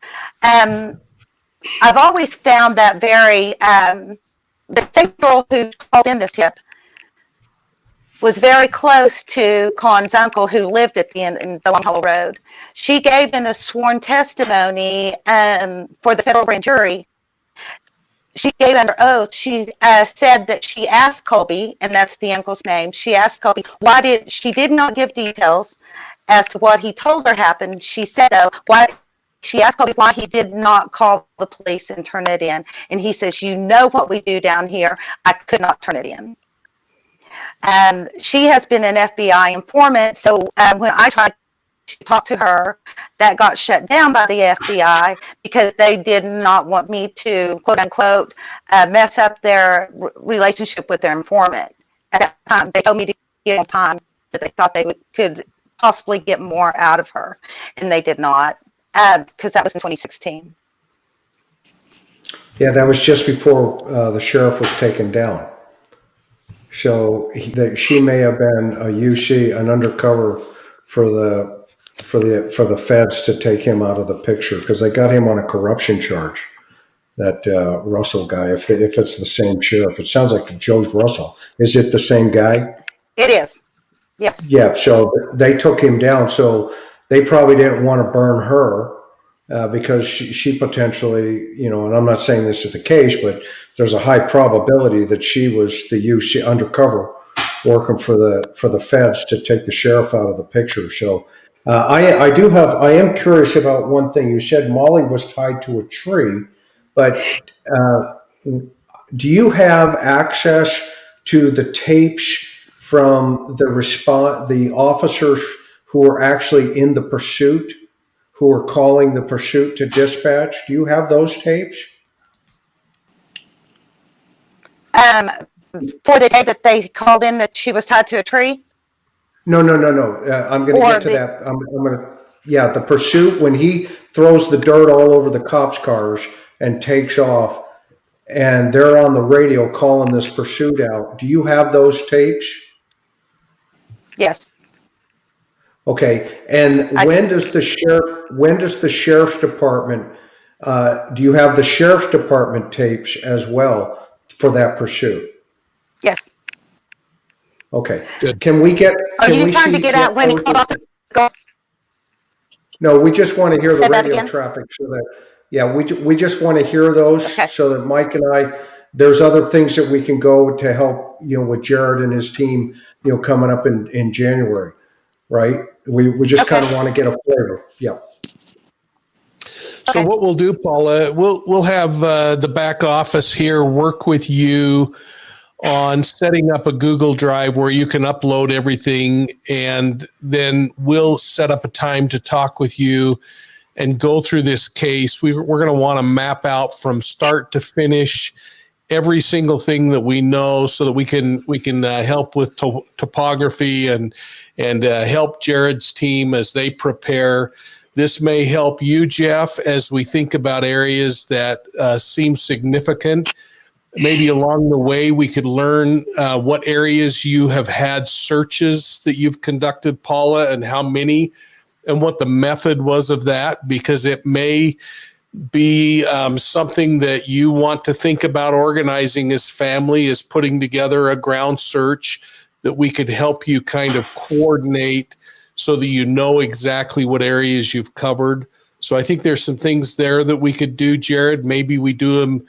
I've always found that the same girl who called in this tip was very close to Con's uncle, who lived at the end in the Long Hollow Road. She gave in a sworn testimony for the federal grand jury. She gave under oath. She said that she asked Colby, and that's the uncle's name. She asked Colby she did not give details, as to what he told her happened. She said, though, why? She asked Colby why he did not call the police and turn it in. And he says, you know what we do down here. I could not turn it in. She has been an FBI informant. So when I tried to talk to her, that got shut down by the FBI because they did not want me to, quote unquote, mess up their relationship with their informant. At that time, they told me to give them time that they thought they could possibly get more out of her. And they did not, because that was in 2016. Yeah, that was just before the sheriff was taken down. So she may have been a UC, an undercover for the feds to take him out of the picture, because they got him on a corruption charge. That Russell guy, if it's the same sheriff, it sounds like Joe Russell. Is it the same guy? It is. Yes. Yeah. So they took him down. So they probably didn't want to burn her because she potentially, and I'm not saying this is the case, but there's a high probability that she was the UC undercover working for the feds to take the sheriff out of the picture. So I am curious about one thing. You said Molly was tied to a tree, but do you have access to the tapes from the officers who were actually in the pursuit, who were calling the pursuit to dispatch? Do you have those tapes? For the day that they called in that she was tied to a tree? No. I'm going to get to that. I'm going to, yeah, the pursuit, when he throws the dirt all over the cops' cars and takes off, and they're on the radio calling this pursuit out. Do you have those tapes? Yes. Okay. And when does the sheriff's department, do you have the sheriff's department tapes as well for that pursuit? Yes. Okay. Good. Can we Are you trying to get out when he called off the go? No, we just want to hear the Say that radio again? traffic so that, yeah, we just want to hear those Okay. so that Mike and I, there's other things that we can go to help, with Jared and his team, coming up in January, right? We just Okay. kind of want to get a flavor. Yeah. So Okay. what we'll do, Paula, we'll have the back office here work with you on setting up a Google Drive where you can upload everything, and then we'll set up a time to talk with you and go through this case. We're going to want to map out from start to finish every single thing that we know, so that we can help with topography and help Jared's team as they prepare. This may help you, Jeff, as we think about areas that seem significant. Maybe along the way, we could learn what areas you have had searches that you've conducted, Paula, and how many, and what the method was of that, because it may be something that you want to think about organizing as family, is putting together a ground search that we could help you kind of coordinate so that you know exactly what areas you've covered. So I think there's some things there that we could do, Jared. Maybe we do them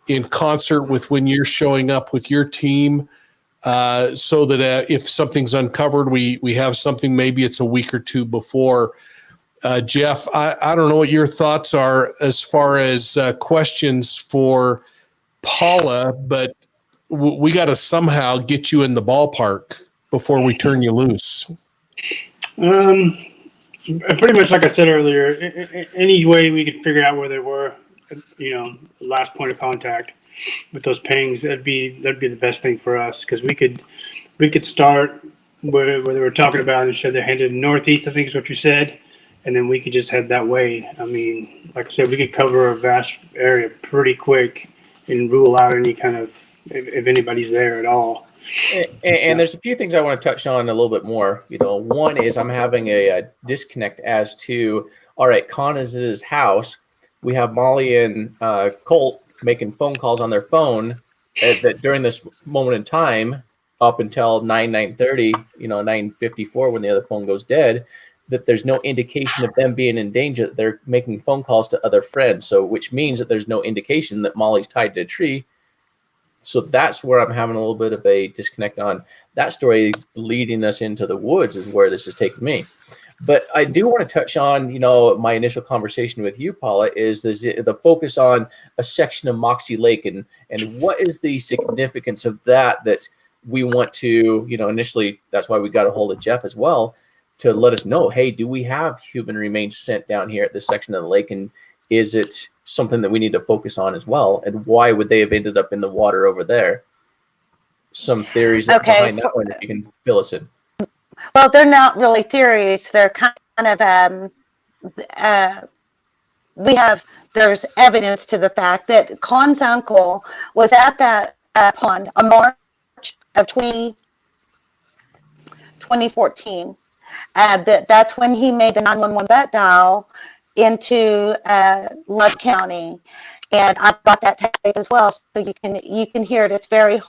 in concert with when you're showing up with your team, so that if something's uncovered, we have something, maybe it's a week or two before. Jeff, I don't know what your thoughts are as far as questions for Paula, but we got to somehow get you in the ballpark before we turn you loose. Pretty much like I said earlier, any way we could figure out where they were, the last point of contact with those pings, that'd be the best thing for us, because we could start where they were talking about and said they're headed northeast, I think is what you said, and then we could just head that way. I mean, like I said, we could cover a vast area pretty quick and rule out any kind of, if anybody's there at all. And there's a few things I want to touch on a little bit more. One is I'm having a disconnect as to, all right, Con is at his house. We have Molly and Colt making phone calls on their phone that during this moment in time, up until 9:30, 9:54 when the other phone goes dead, that there's no indication of them being in danger. They're making phone calls to other friends. So which means that there's no indication that Molly's tied to a tree. So that's where I'm having a little bit of a disconnect on that story. Leading us into the woods is where this is taking me. But I do want to touch on, my initial conversation with you, Paula, is the focus on a section of Moxie Lake, and what is the significance of that we want to, initially, that's why we got a hold of Jeff as well, to let us know, hey, do we have human remains sent down here at this section of the lake? And is it something that we need to focus on as well? And why would they have ended up in the water over there? Some theories behind that one, if you can fill us in. Well, they're not really theories. They're kind of, there's evidence to the fact that Con's uncle was at that pond on March of 2014. That's when he made the 911 vet dial into Love County. And I got that tape as well, so you can hear it. It's very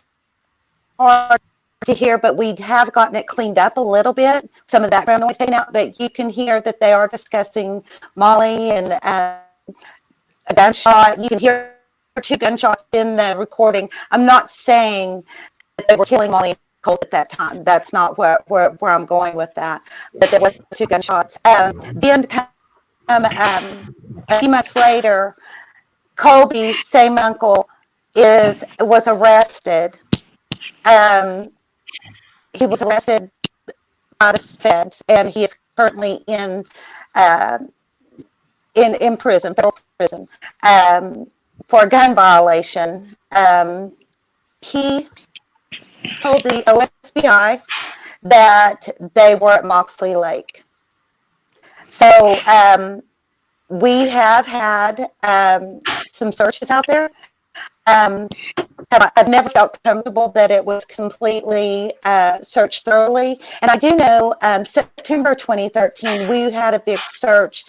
hard to hear, but we have gotten it cleaned up a little bit. Some of the background noise taken out, but you can hear that they are discussing Molly and a gunshot. You can hear 2 gunshots in the recording. I'm not saying that they were killing Molly and Colt at that time. That's not where I'm going with that. But there was 2 gunshots. Then a few months later, Colby, same uncle, was arrested. He was arrested by the feds, and he is currently in prison, federal prison, for a gun violation. He told the OSBI that they were at Moxley Lake. So we have had some searches out there. I've never felt comfortable that it was completely searched thoroughly. And I do know September 2013, we had a big search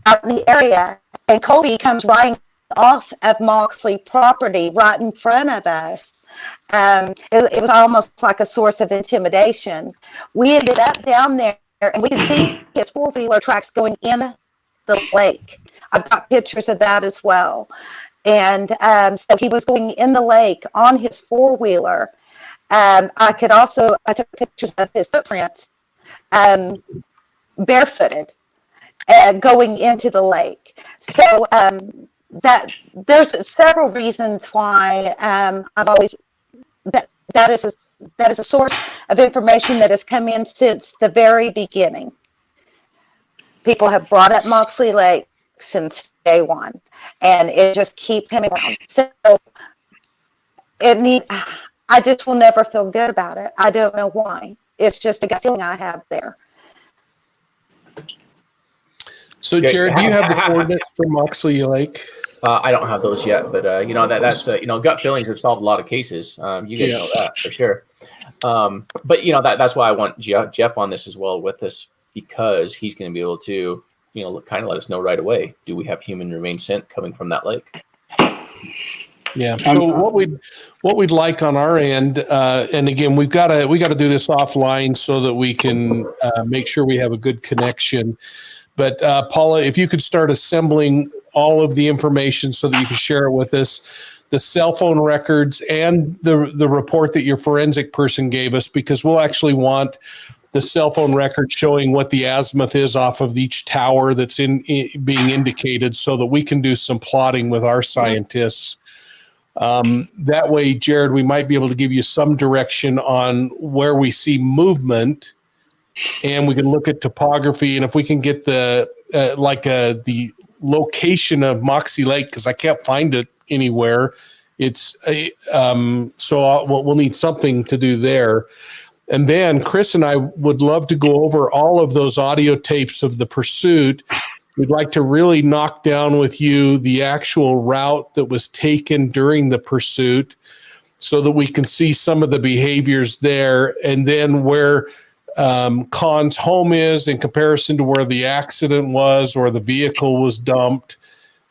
out in the area, and Colby comes riding off of Moxley property right in front of us. It was almost like a source of intimidation. We ended up down there, and we could see his 4-wheeler tracks going in the lake. I've got pictures of that as well. And so he was going in the lake on his 4-wheeler. I took pictures of his footprints, barefooted, going into the lake. So that there's several reasons why I've always that is a source of information that has come in since the very beginning. People have brought up Moxley Lake since day one, and it just keeps coming around. So I just will never feel good about it. I don't know why. It's just a gut feeling I have there. So, Jared, do you have the coordinates for Moxley Lake? I don't have those yet, but that's gut feelings have solved a lot of cases. You guys know that for sure. But that's why I want Jeff on this as well with us, because he's going to be able to kind of let us know right away. Do we have human remains sent coming from that lake? Yeah. So what we'd like on our end, and again, we got to do this offline so that we can make sure we have a good connection. But Paula, if you could start assembling all of the information so that you can share it with us, the cell phone records and the report that your forensic person gave us, because we'll actually want the cell phone record showing what the azimuth is off of each tower that's being indicated, so that we can do some plotting with our scientists. That way, Jared, we might be able to give you some direction on where we see movement, and we can look at topography. And if we can get the location of Moxie Lake, because I can't find it anywhere, we'll need something to do there. And then Chris and I would love to go over all of those audio tapes of the pursuit. We'd like to really knock down with you the actual route that was taken during the pursuit, so that we can see some of the behaviors there, and then where Con's home is in comparison to where the accident was or the vehicle was dumped.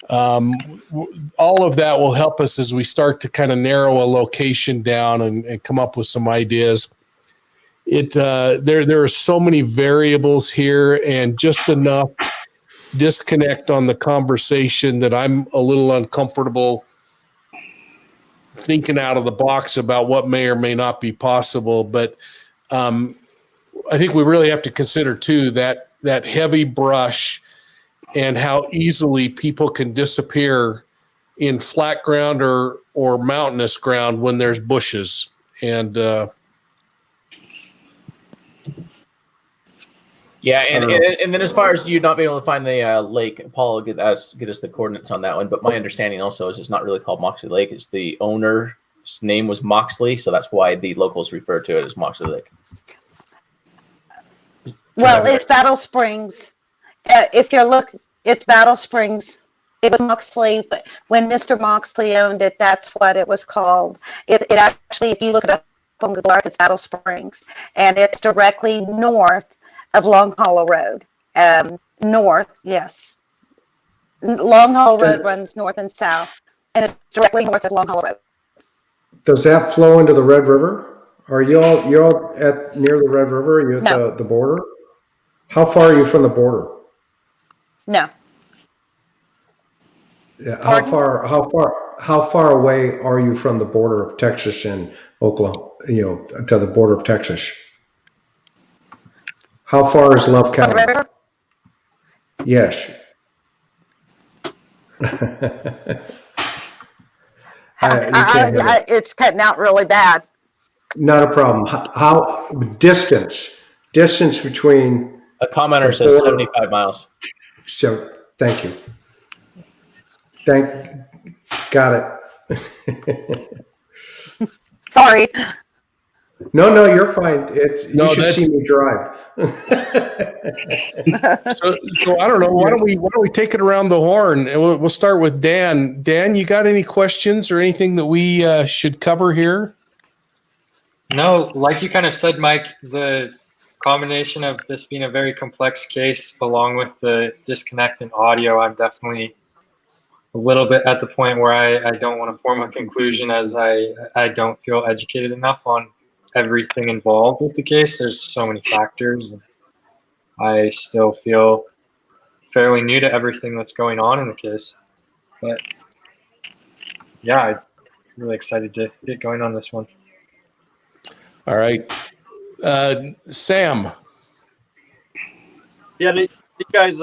All of that will help us as we start to kind of narrow a location down and come up with some ideas. There are so many variables here, and just enough disconnect on the conversation that I'm a little uncomfortable thinking out of the box about what may or may not be possible. But I think we really have to consider too that heavy brush and how easily people can disappear in flat ground or mountainous ground when there's bushes. And yeah, and then as far as you not being able to find the lake, Paul get us the coordinates on that one. But my understanding also is it's not really called Moxley Lake. It's the owner's name was Moxley, so that's why the locals refer to it as Moxley Lake. Well, it's Battle Springs. If you look, it's Battle Springs. It was Moxley, but when Mr. Moxley owned it, that's what it was called. It actually, if you look it up on Google Earth, it's Battle Springs, and it's directly north of Long Hollow Road. North, yes. Long Hollow Road runs north and south, and it's directly north of Long Hollow Road. Does that flow into the Red River? Are you're all at near the Red River? Are you at the border? How far are you from the border? No. Yeah, how far away are you from the border of Texas and Oklahoma? To the border of Texas. How far is Love County? The Red River? Yes. It's cutting out really bad. Not a problem. How distance between A commenter says 75 miles. So thank you. Got it. Sorry. No, you're fine. You should see me drive. So I don't know. Why don't we take it around the horn, and we'll start with Dan. Dan, you got any questions or anything that we should cover here? No, like you kind of said, Mike, the combination of this being a very complex case along with the disconnect in audio, I'm definitely a little bit at the point where I don't want to form a conclusion, as I don't feel educated enough on everything involved with the case. There's so many factors, and I still feel fairly new to everything that's going on in the case. But yeah, I'm really excited to get going on this one. All right. Sam. Yeah, you guys,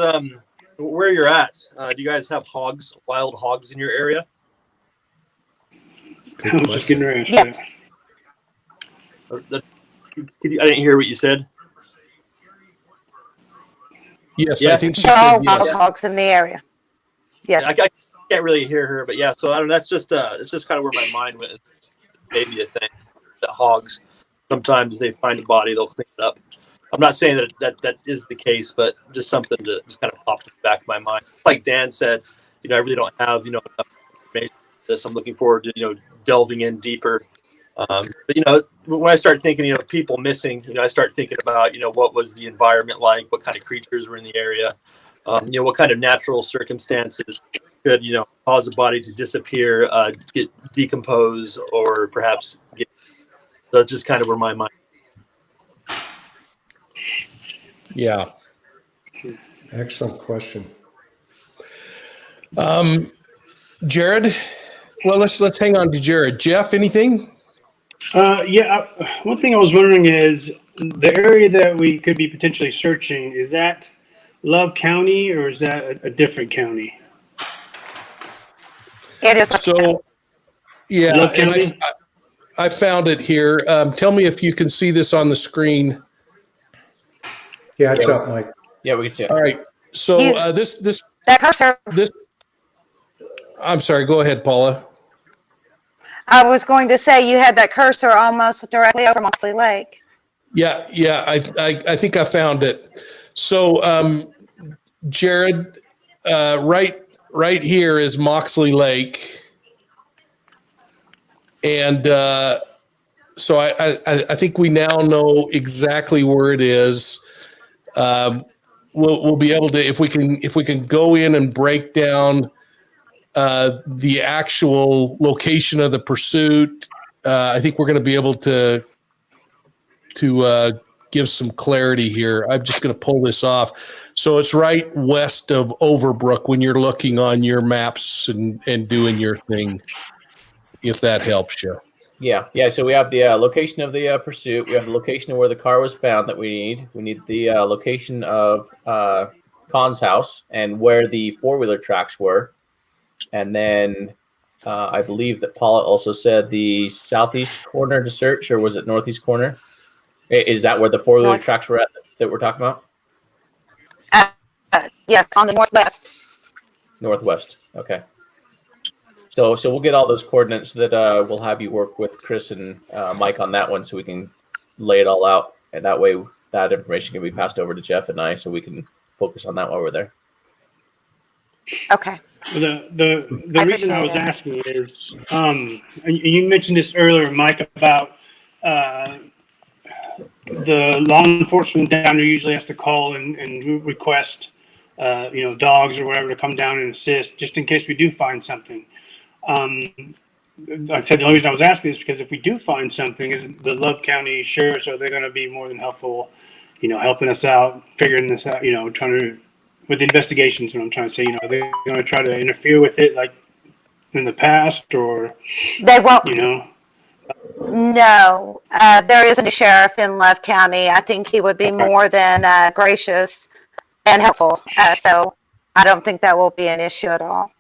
where you're at, do you guys have wild hogs in your area? I was just getting ready to Yeah. say. I didn't hear what you said. Yes, Yes. I think she There are said wild yes. hogs in the area. Yes. I can't really hear her, but yeah. So I don't know. That's just it's just kind of where my mind went. Maybe a thing that hogs sometimes they find a body, they'll clean it up. I'm not saying that is the case, but just something that just kind of popped in the back of my mind. Like Dan said, I really don't have enough information for this. I'm looking forward to delving in deeper. But when I start thinking people missing, I start thinking about what was the environment like, what kind of creatures were in the area, what kind of natural circumstances could cause a body to disappear, get decompose, or perhaps get. So just kind of where my mind. Yeah. Excellent question. Jared. Well, let's hang on to Jared. Jeff, anything? Yeah. One thing I was wondering is the area that we could be potentially searching, is that Love County or is that a different county? It is. So, yeah, Love and County? I found it here. Tell me if you can see this on the screen. Yeah, it's up, Mike. Yeah, we can see it. All right. So this That cursor. I'm sorry. Go ahead, Paula. I was going to say you had that cursor almost directly over Moxley Lake. Yeah. I think I found it. So, Jared, right here is Moxley Lake, and so I think we now know exactly where it is. We'll be able to, if we can go in and break down the actual location of the pursuit. I think we're going to be able to give some clarity here. I'm just going to pull this off. So it's right west of Overbrook when you're looking on your maps and doing your thing, if that helps you. Yeah. So we have the location of the pursuit. We have the location of where the car was found that we need. We need the location of Khan's house and where the four-wheeler tracks were. And then I believe that Paula also said the southeast corner to search, or was it northeast corner? Is that where the four-wheeler North. tracks were at that we're talking about? Yes, on the northwest. Northwest. Okay. So we'll get all those coordinates that we'll have you work with Chris and Mike on that one, so we can lay it all out, and that way that information can be passed over to Jeff and I, so we can focus on that while we're there. Okay. The reason I was asking is, and you mentioned this earlier, Mike, about the law enforcement down there usually has to call and request, dogs or whatever to come down and assist, just in case we do find something. Like I said, the only reason I was asking is because if we do find something, is the Love County sheriffs, are they going to be more than helpful, helping us out, figuring this out, trying to, with investigations, what I'm trying to say, are they going to try to interfere with it like in the past, or, They won't. No, there isn't a sheriff in Love County. I think he would be more than gracious and helpful. So I don't think that will be an issue at all.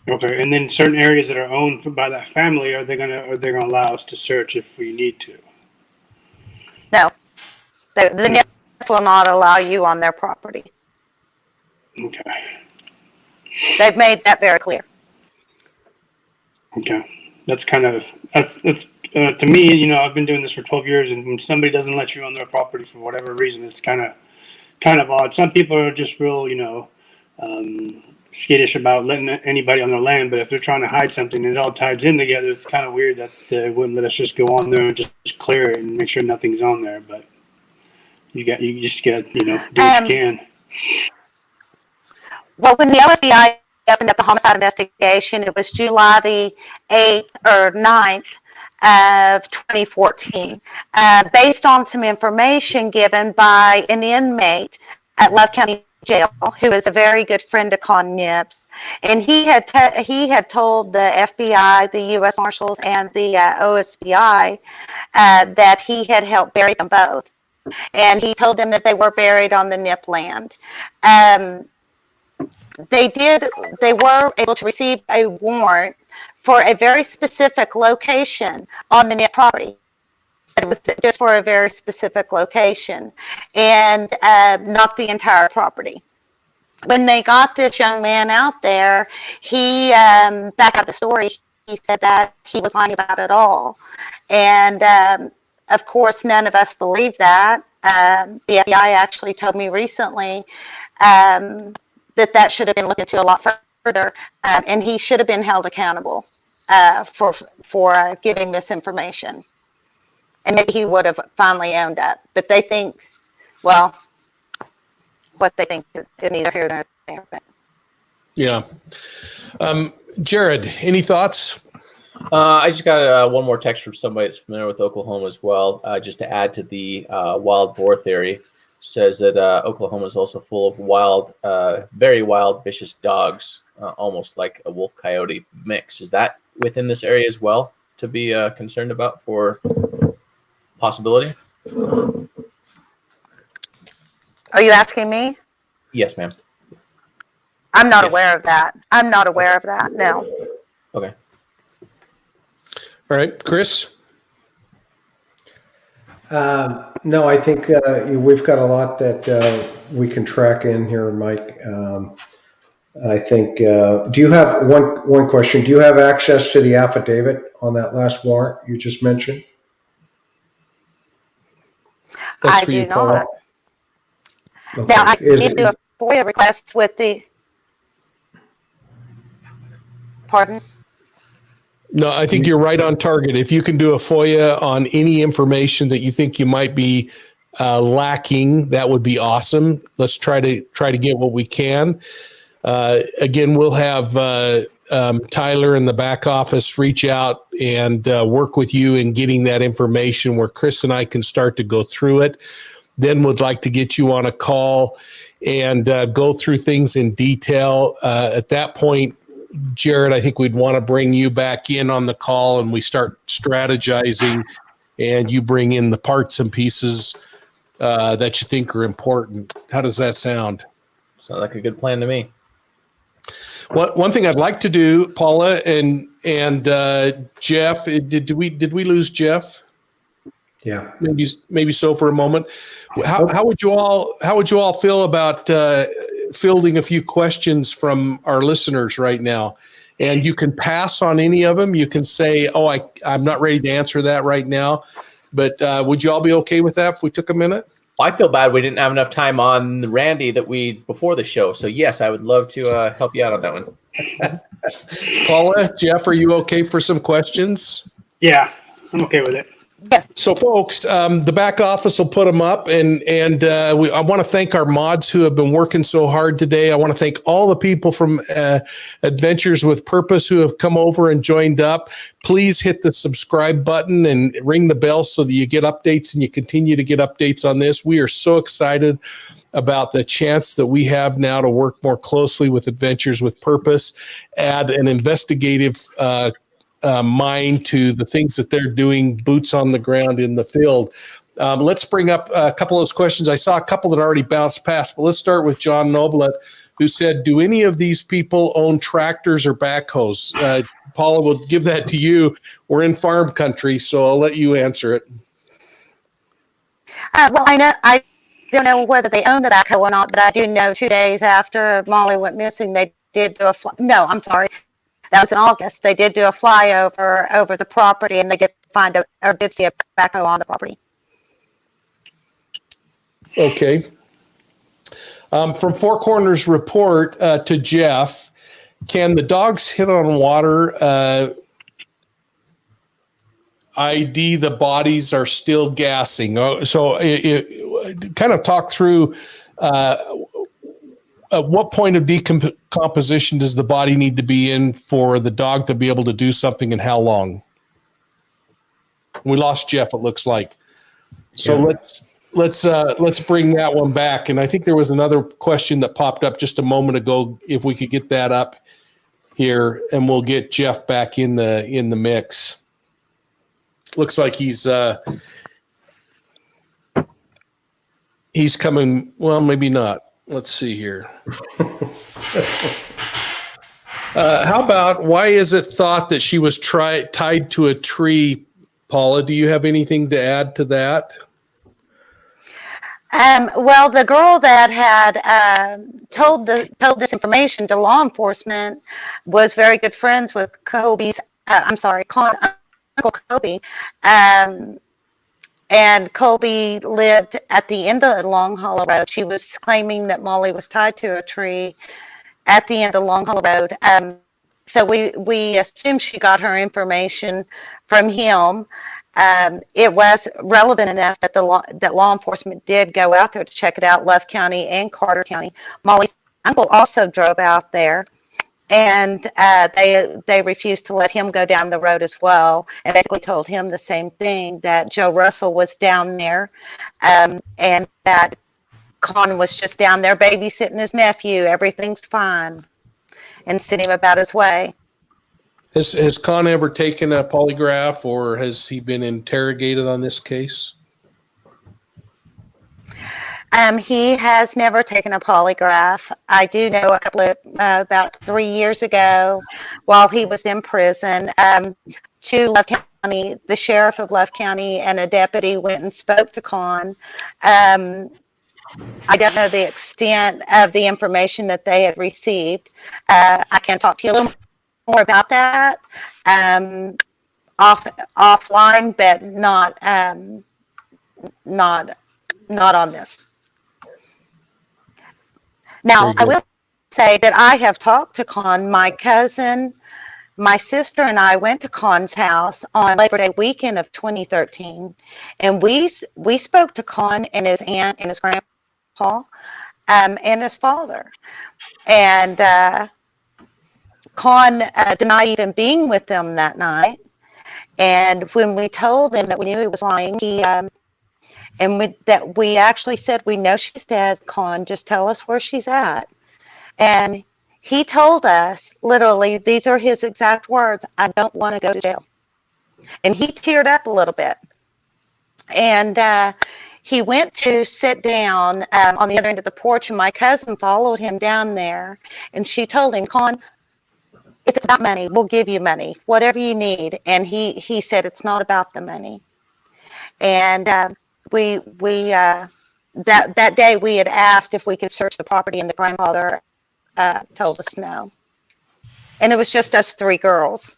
Okay, and then certain areas that are owned by that family, are they gonna allow us to search if we need to? No, the NIPS will not allow you on their property. Okay. They've made that very clear. Okay, that's to me. I've been doing this for 12 years, and when somebody doesn't let you on their property for whatever reason, it's kind of odd. Some people are just real, skittish about letting anybody on their land, but if they're trying to hide something and it all ties in together, it's kind of weird that they wouldn't let us just go on there and just clear it and make sure nothing's on there. But you just got do what you can. Well, when the OSBI opened up the homicide investigation, it was July the 8th or 9th of 2014, based on some information given by an inmate at Love County Jail, who is a very good friend of Con Nips, and he had told the FBI, the U.S. Marshals, and the OSBI that he had helped bury them both, and he told them that they were buried on the Nip land. They were able to receive a warrant for a very specific location on the Nip property. It was just for a very specific location, and not the entire property. When they got this young man out there, he back out the story. He said that he was lying about it all, and of course, none of us believed that. The FBI actually told me recently that should have been looked into a lot further, and he should have been held accountable for giving this information. And maybe he would have finally owned up. But they think, well, what they think is neither here nor there. But. Yeah. Jared, any thoughts? I just got one more text from somebody that's familiar with Oklahoma as well, just to add to the wild boar theory. Says that Oklahoma is also full of wild, very wild, vicious dogs, almost like a wolf-coyote mix. Is that within this area as well to be concerned about for possibility? Are you asking me? Yes, ma'am. I'm not aware of that. I'm not aware of that, no. Okay. All right, Chris? No, I think we've got a lot that we can track in here, Mike. I think, do you have one question? Do you have access to the affidavit on that last warrant you just mentioned? That's I for you, do Paula. not. Okay. Now, I can do a FOIA request with the... Pardon? No, I think you're right on target. If you can do a FOIA on any information that you think you might be lacking, that would be awesome. Let's try to get what we can. Again, we'll have Tyler in the back office reach out and work with you in getting that information where Chris and I can start to go through it. Then would like to get you on a call and go through things in detail. At that point, Jared, I think we'd want to bring you back in on the call and we start strategizing, and you bring in the parts and pieces that you think are important. How does that sound? Sounds like a good plan to me. One thing I'd like to do, Paula and Jeff, did we lose Jeff? Yeah. Maybe so for a moment. How would you all feel about fielding a few questions from our listeners right now? And you can pass on any of them. You can say, "Oh, I'm not ready to answer that right now." But would you all be okay with that if we took a minute? I feel bad we didn't have enough time on Randy before the show. So yes, I would love to help you out on that one. Paula, Jeff, are you okay for some questions? Yeah, I'm okay with it. So, folks, the back office will put them up, and I want to thank our mods who have been working so hard today. I want to thank all the people from Adventures with Purpose who have come over and joined up. Please hit the subscribe button and ring the bell so that you get updates and you continue to get updates on this. We are so excited about the chance that we have now to work more closely with Adventures with Purpose, add an investigative mind to the things that they're doing, boots on the ground in the field. Let's bring up a couple of those questions. I saw a couple that already bounced past, but let's start with John Noblet, who said, do any of these people own tractors or backhoes? Paula, will give that to you. We're in farm country, so I'll let you answer it. Well, I don't know whether they own the backhoe or not, but I do know 2 days after Molly went missing, they did do that was in August. They did do a flyover over the property, and they did did see a backhoe on the property. Okay. From Four Corners report to Jeff, can the dogs hit on water? ID the bodies are still gassing. So kind of talk through at what point of decomposition does the body need to be in for the dog to be able to do something, and how long? We lost Jeff, it looks like. So Yeah. let's bring that one back. And I think there was another question that popped up just a moment ago. If we could get that up here, and we'll get Jeff back in the mix. Looks like he's coming. Well, maybe not. Let's see here. How about, why is it thought that she was tied to a tree? Paula, do you have anything to add to that? Well, the girl that had told this information to law enforcement was very good friends with Uncle Kobe. And Colby lived at the end of Long Hollow Road. She was claiming that Molly was tied to a tree at the end of Long Hollow Road. So we assumed she got her information from him. It was relevant enough that that law enforcement did go out there to check it out, Love County and Carter County. Molly's uncle also drove out there. And they refused to let him go down the road as well, and basically told him the same thing, that Joe Russell was down there, and that Con was just down there babysitting his nephew. Everything's fine, and sent him about his way. Has Con ever taken a polygraph, or has he been interrogated on this case? He has never taken a polygraph. I do know about 3 years ago, while he was in prison, to Love County, the sheriff of Love County and a deputy went and spoke to Con. I don't know the extent of the information that they had received. I can talk to you a little more about that offline, but not on this. Now, I will say that I have talked to Con. My cousin, my sister, and I went to Con's house on Labor Day weekend of 2013, and we spoke to Con and his aunt and his grandpa and his father. And Con denied even being with them that night. And when we told him that we knew he was lying, that we actually said, we know she's dead, Con, just tell us where she's at. And He told us, literally, these are his exact words, I don't want to go to jail. And he teared up a little bit. And he went to sit down on the other end of the porch, and my cousin followed him down there. And she told him, Con, if it's about money, we'll give you money, whatever you need. And he said, it's not about the money. And that day we had asked if we could search the property, and the grandfather told us no. And it was just us three girls.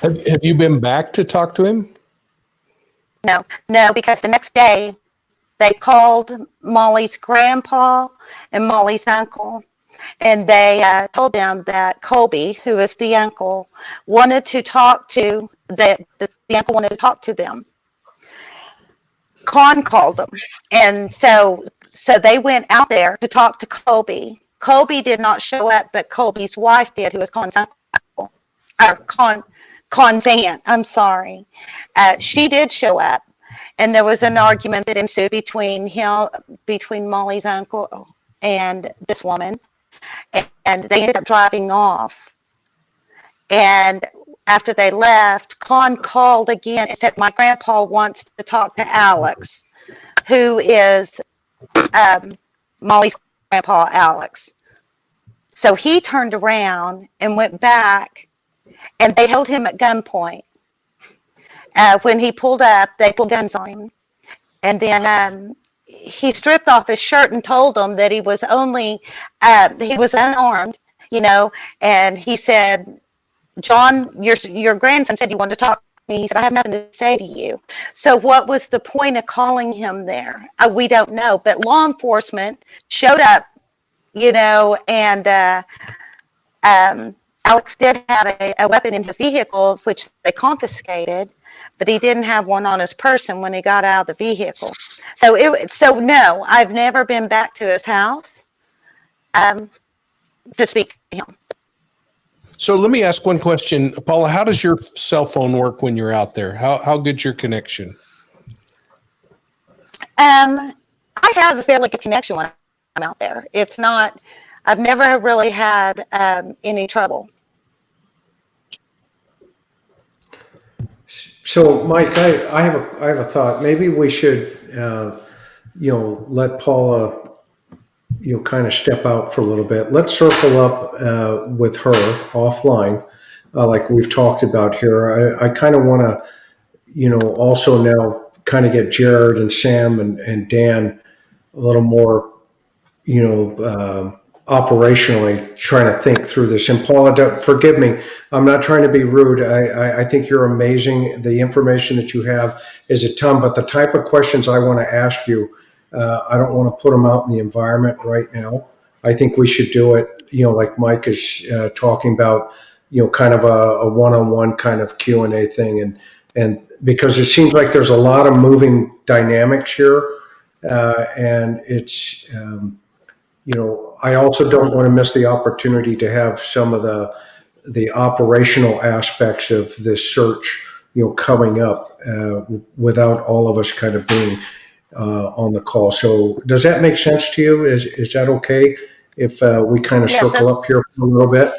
Have you been back to talk to him? No, because the next day they called Molly's grandpa and Molly's uncle, and they told them that Colby, who is the uncle, wanted to talk to the uncle wanted to talk to them. Con called them, and so they went out there to talk to Colby. Colby did not show up, but Colby's wife did, who was Con's uncle, Con's aunt. I'm sorry. She did show up, and there was an argument that ensued between Molly's uncle and this woman, and they ended up driving off. And after they left, Con called again and said, my grandpa wants to talk to Alex, who is Molly's grandpa, Alex. So he turned around and went back, and they held him at gunpoint. When he pulled up, they pulled guns on him. And then he stripped off his shirt and told them that he was he was unarmed, and he said, John, your grandson said you wanted to talk to me. He said, I have nothing to say to you. So what was the point of calling him there? We don't know. But law enforcement showed up, and Alex did have a weapon in his vehicle, which they confiscated, but he didn't have one on his person when he got out of the vehicle. So no, I've never been back to his house to speak to him. So let me ask one question. Paula, how does your cell phone work when you're out there? How good's your connection? I have a fairly good connection when I'm out there. I've never really had any trouble. So, Mike, I have a thought. Maybe we should, let Paula, kind of step out for a little bit. Let's circle up with her offline, like we've talked about here. I kind of want to, also now kind of get Jared and Sam and Dan a little more, operationally trying to think through this. And Paula, forgive me, I'm not trying to be rude. I think you're amazing. The information that you have is a ton, but the type of questions I want to ask you, I don't want to put them out in the environment right now. I think we should do it, like Mike is talking about, kind of a one-on-one kind of Q&A thing. And because it seems like there's a lot of moving dynamics here. And it's, I also don't want to miss the opportunity to have some of the operational aspects of this search, coming up without all of us kind of being on the call. So does that make sense to you? Is that okay if we kind of circle up here for a little bit?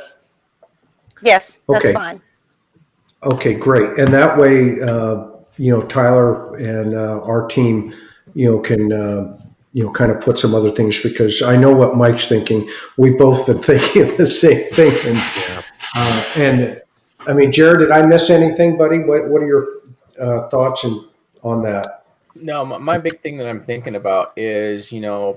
Yes, that's okay. Fine. Okay, great. And that way, Tyler and our team, can kind of put some other things, because I know what Mike's thinking. We both been thinking the same thing. And I mean, Jared, did I miss anything, buddy? What are your thoughts on that? No, my big thing that I'm thinking about is,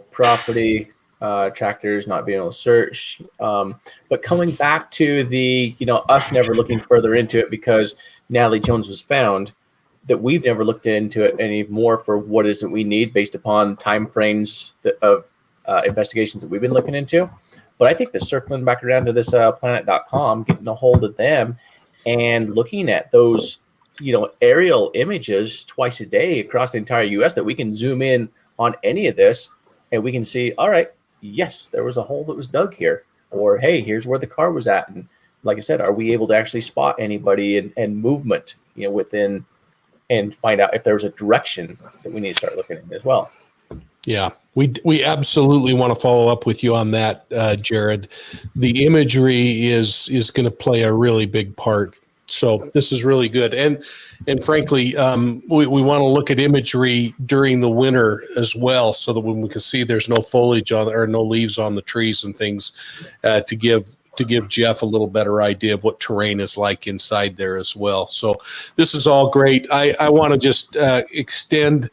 property, tractors not being able to search. But coming back to the, us never looking further into it because Natalie Jones was found, that we've never looked into it anymore for what is it we need based upon time frames of investigations that we've been looking into. But I think that circling back around to this planet.com, getting a hold of them and looking at those, aerial images twice a day across the entire U.S. that we can zoom in on any of this and we can see, all right, yes, there was a hole that was dug here, or hey, here's where the car was at. And like I said, are we able to actually spot anybody and movement, within, and find out if there's a direction that we need to start looking at as well. Yeah, we absolutely want to follow up with you on that, Jared. The imagery is going to play a really big part. So this is really good, and frankly, we want to look at imagery during the winter as well, so that when we can see there's no foliage on or no leaves on the trees and things, to give Jeff a little better idea of what terrain is like inside there as well. So this is all great. I want to just extend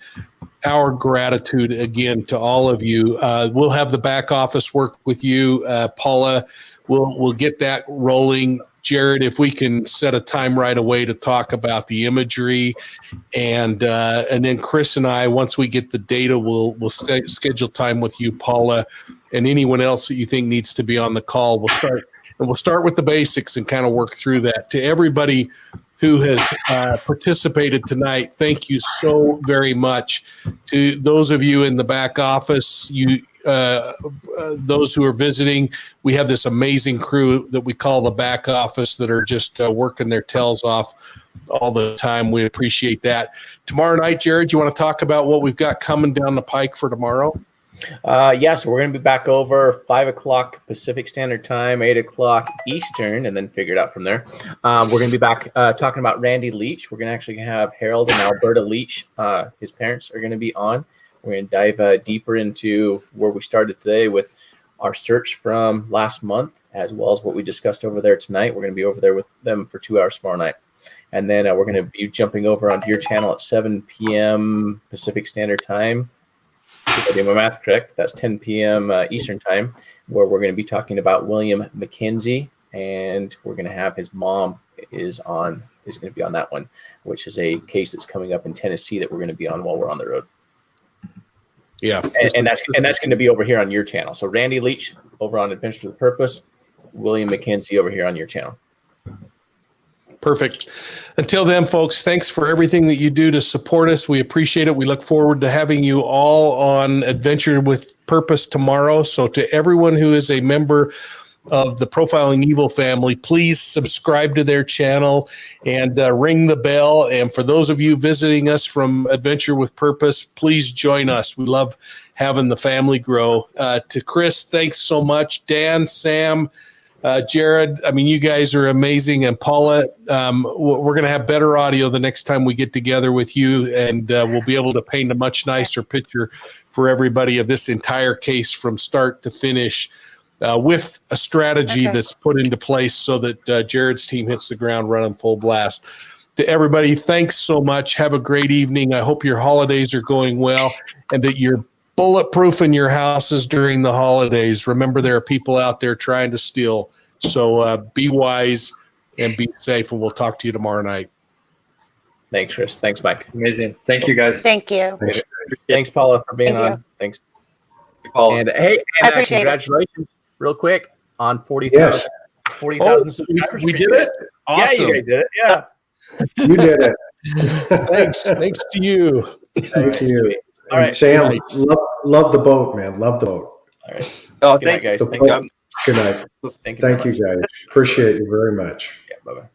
our gratitude again to all of you. We'll have the back office work with you, Paula. We'll get that rolling. Jared, if we can set a time right away to talk about the imagery, and then Chris and I, once we get the data, we'll schedule time with you, Paula, and anyone else that you think needs to be on the call. We'll start with the basics and kind of work through that. To everybody who has participated tonight, thank you so very much. To those of you in the back office, those who are visiting, we have this amazing crew that we call the back office that are just working their tails off all the time. We appreciate that. Tomorrow night, Jared, you want to talk about what we've got coming down the pike for tomorrow? So we're going to be back over 5 o'clock Pacific Standard Time, 8 o'clock Eastern, and then figure it out from there. We're going to be back talking about Randy Leach. We're going to actually have Harold and Alberta Leach. His parents are going to be on. We're going to dive deeper into where we started today with our search from last month, as well as what we discussed over there tonight. We're going to be over there with them for 2 hours tomorrow night. And then we're going to be jumping over onto your channel at 7 p.m. Pacific Standard Time. If I do my math correct, that's 10 p.m. Eastern Time, where we're going to be talking about William McKenzie, and we're going to have his mom is going to be on that one, which is a case that's coming up in Tennessee that we're going to be on while we're on the road. Yeah, and that's going to be over here on your channel. So Randy Leach over on Adventure with Purpose, William McKenzie over here on your channel. Perfect. Until then, folks, thanks for everything that you do to support us. We appreciate it. We look forward to having you all on Adventure with Purpose tomorrow. So to everyone who is a member of the Profiling Evil family, please subscribe to their channel and ring the bell. And for those of you visiting us from Adventure with Purpose, please join us. We love having the family grow. To Chris, thanks so much. Dan, Sam, Jared, I mean, you guys are amazing. And Paula, we're going to have better audio the next time we get together with you, and we'll be able to paint a much nicer picture for everybody of this entire case from start to finish, with a strategy that's put into place so that Jared's team hits the ground running full blast. To everybody, thanks so much. Have a great evening. I hope your holidays are going well and that you're bulletproof in your houses during the holidays. Remember, there are people out there trying to steal. So be wise and be safe, and we'll talk to you tomorrow night. Thanks, Chris. Thanks, Mike. Amazing. Thank you, guys. Thank you. Thanks, Paula, for being Thank on. Thanks. Paula. And hey, I appreciate congratulations, real quick, on 40,000 subscribers. We did it. Awesome. Yeah, you guys did it. Yeah. You did it. Thanks to you. Thank you. All right, Sam, love the boat, man. Love the boat. All right. Oh, Good night, thank guys. Good night. Thank you. Thank you, guys. Appreciate you very much. Yeah, bye-bye.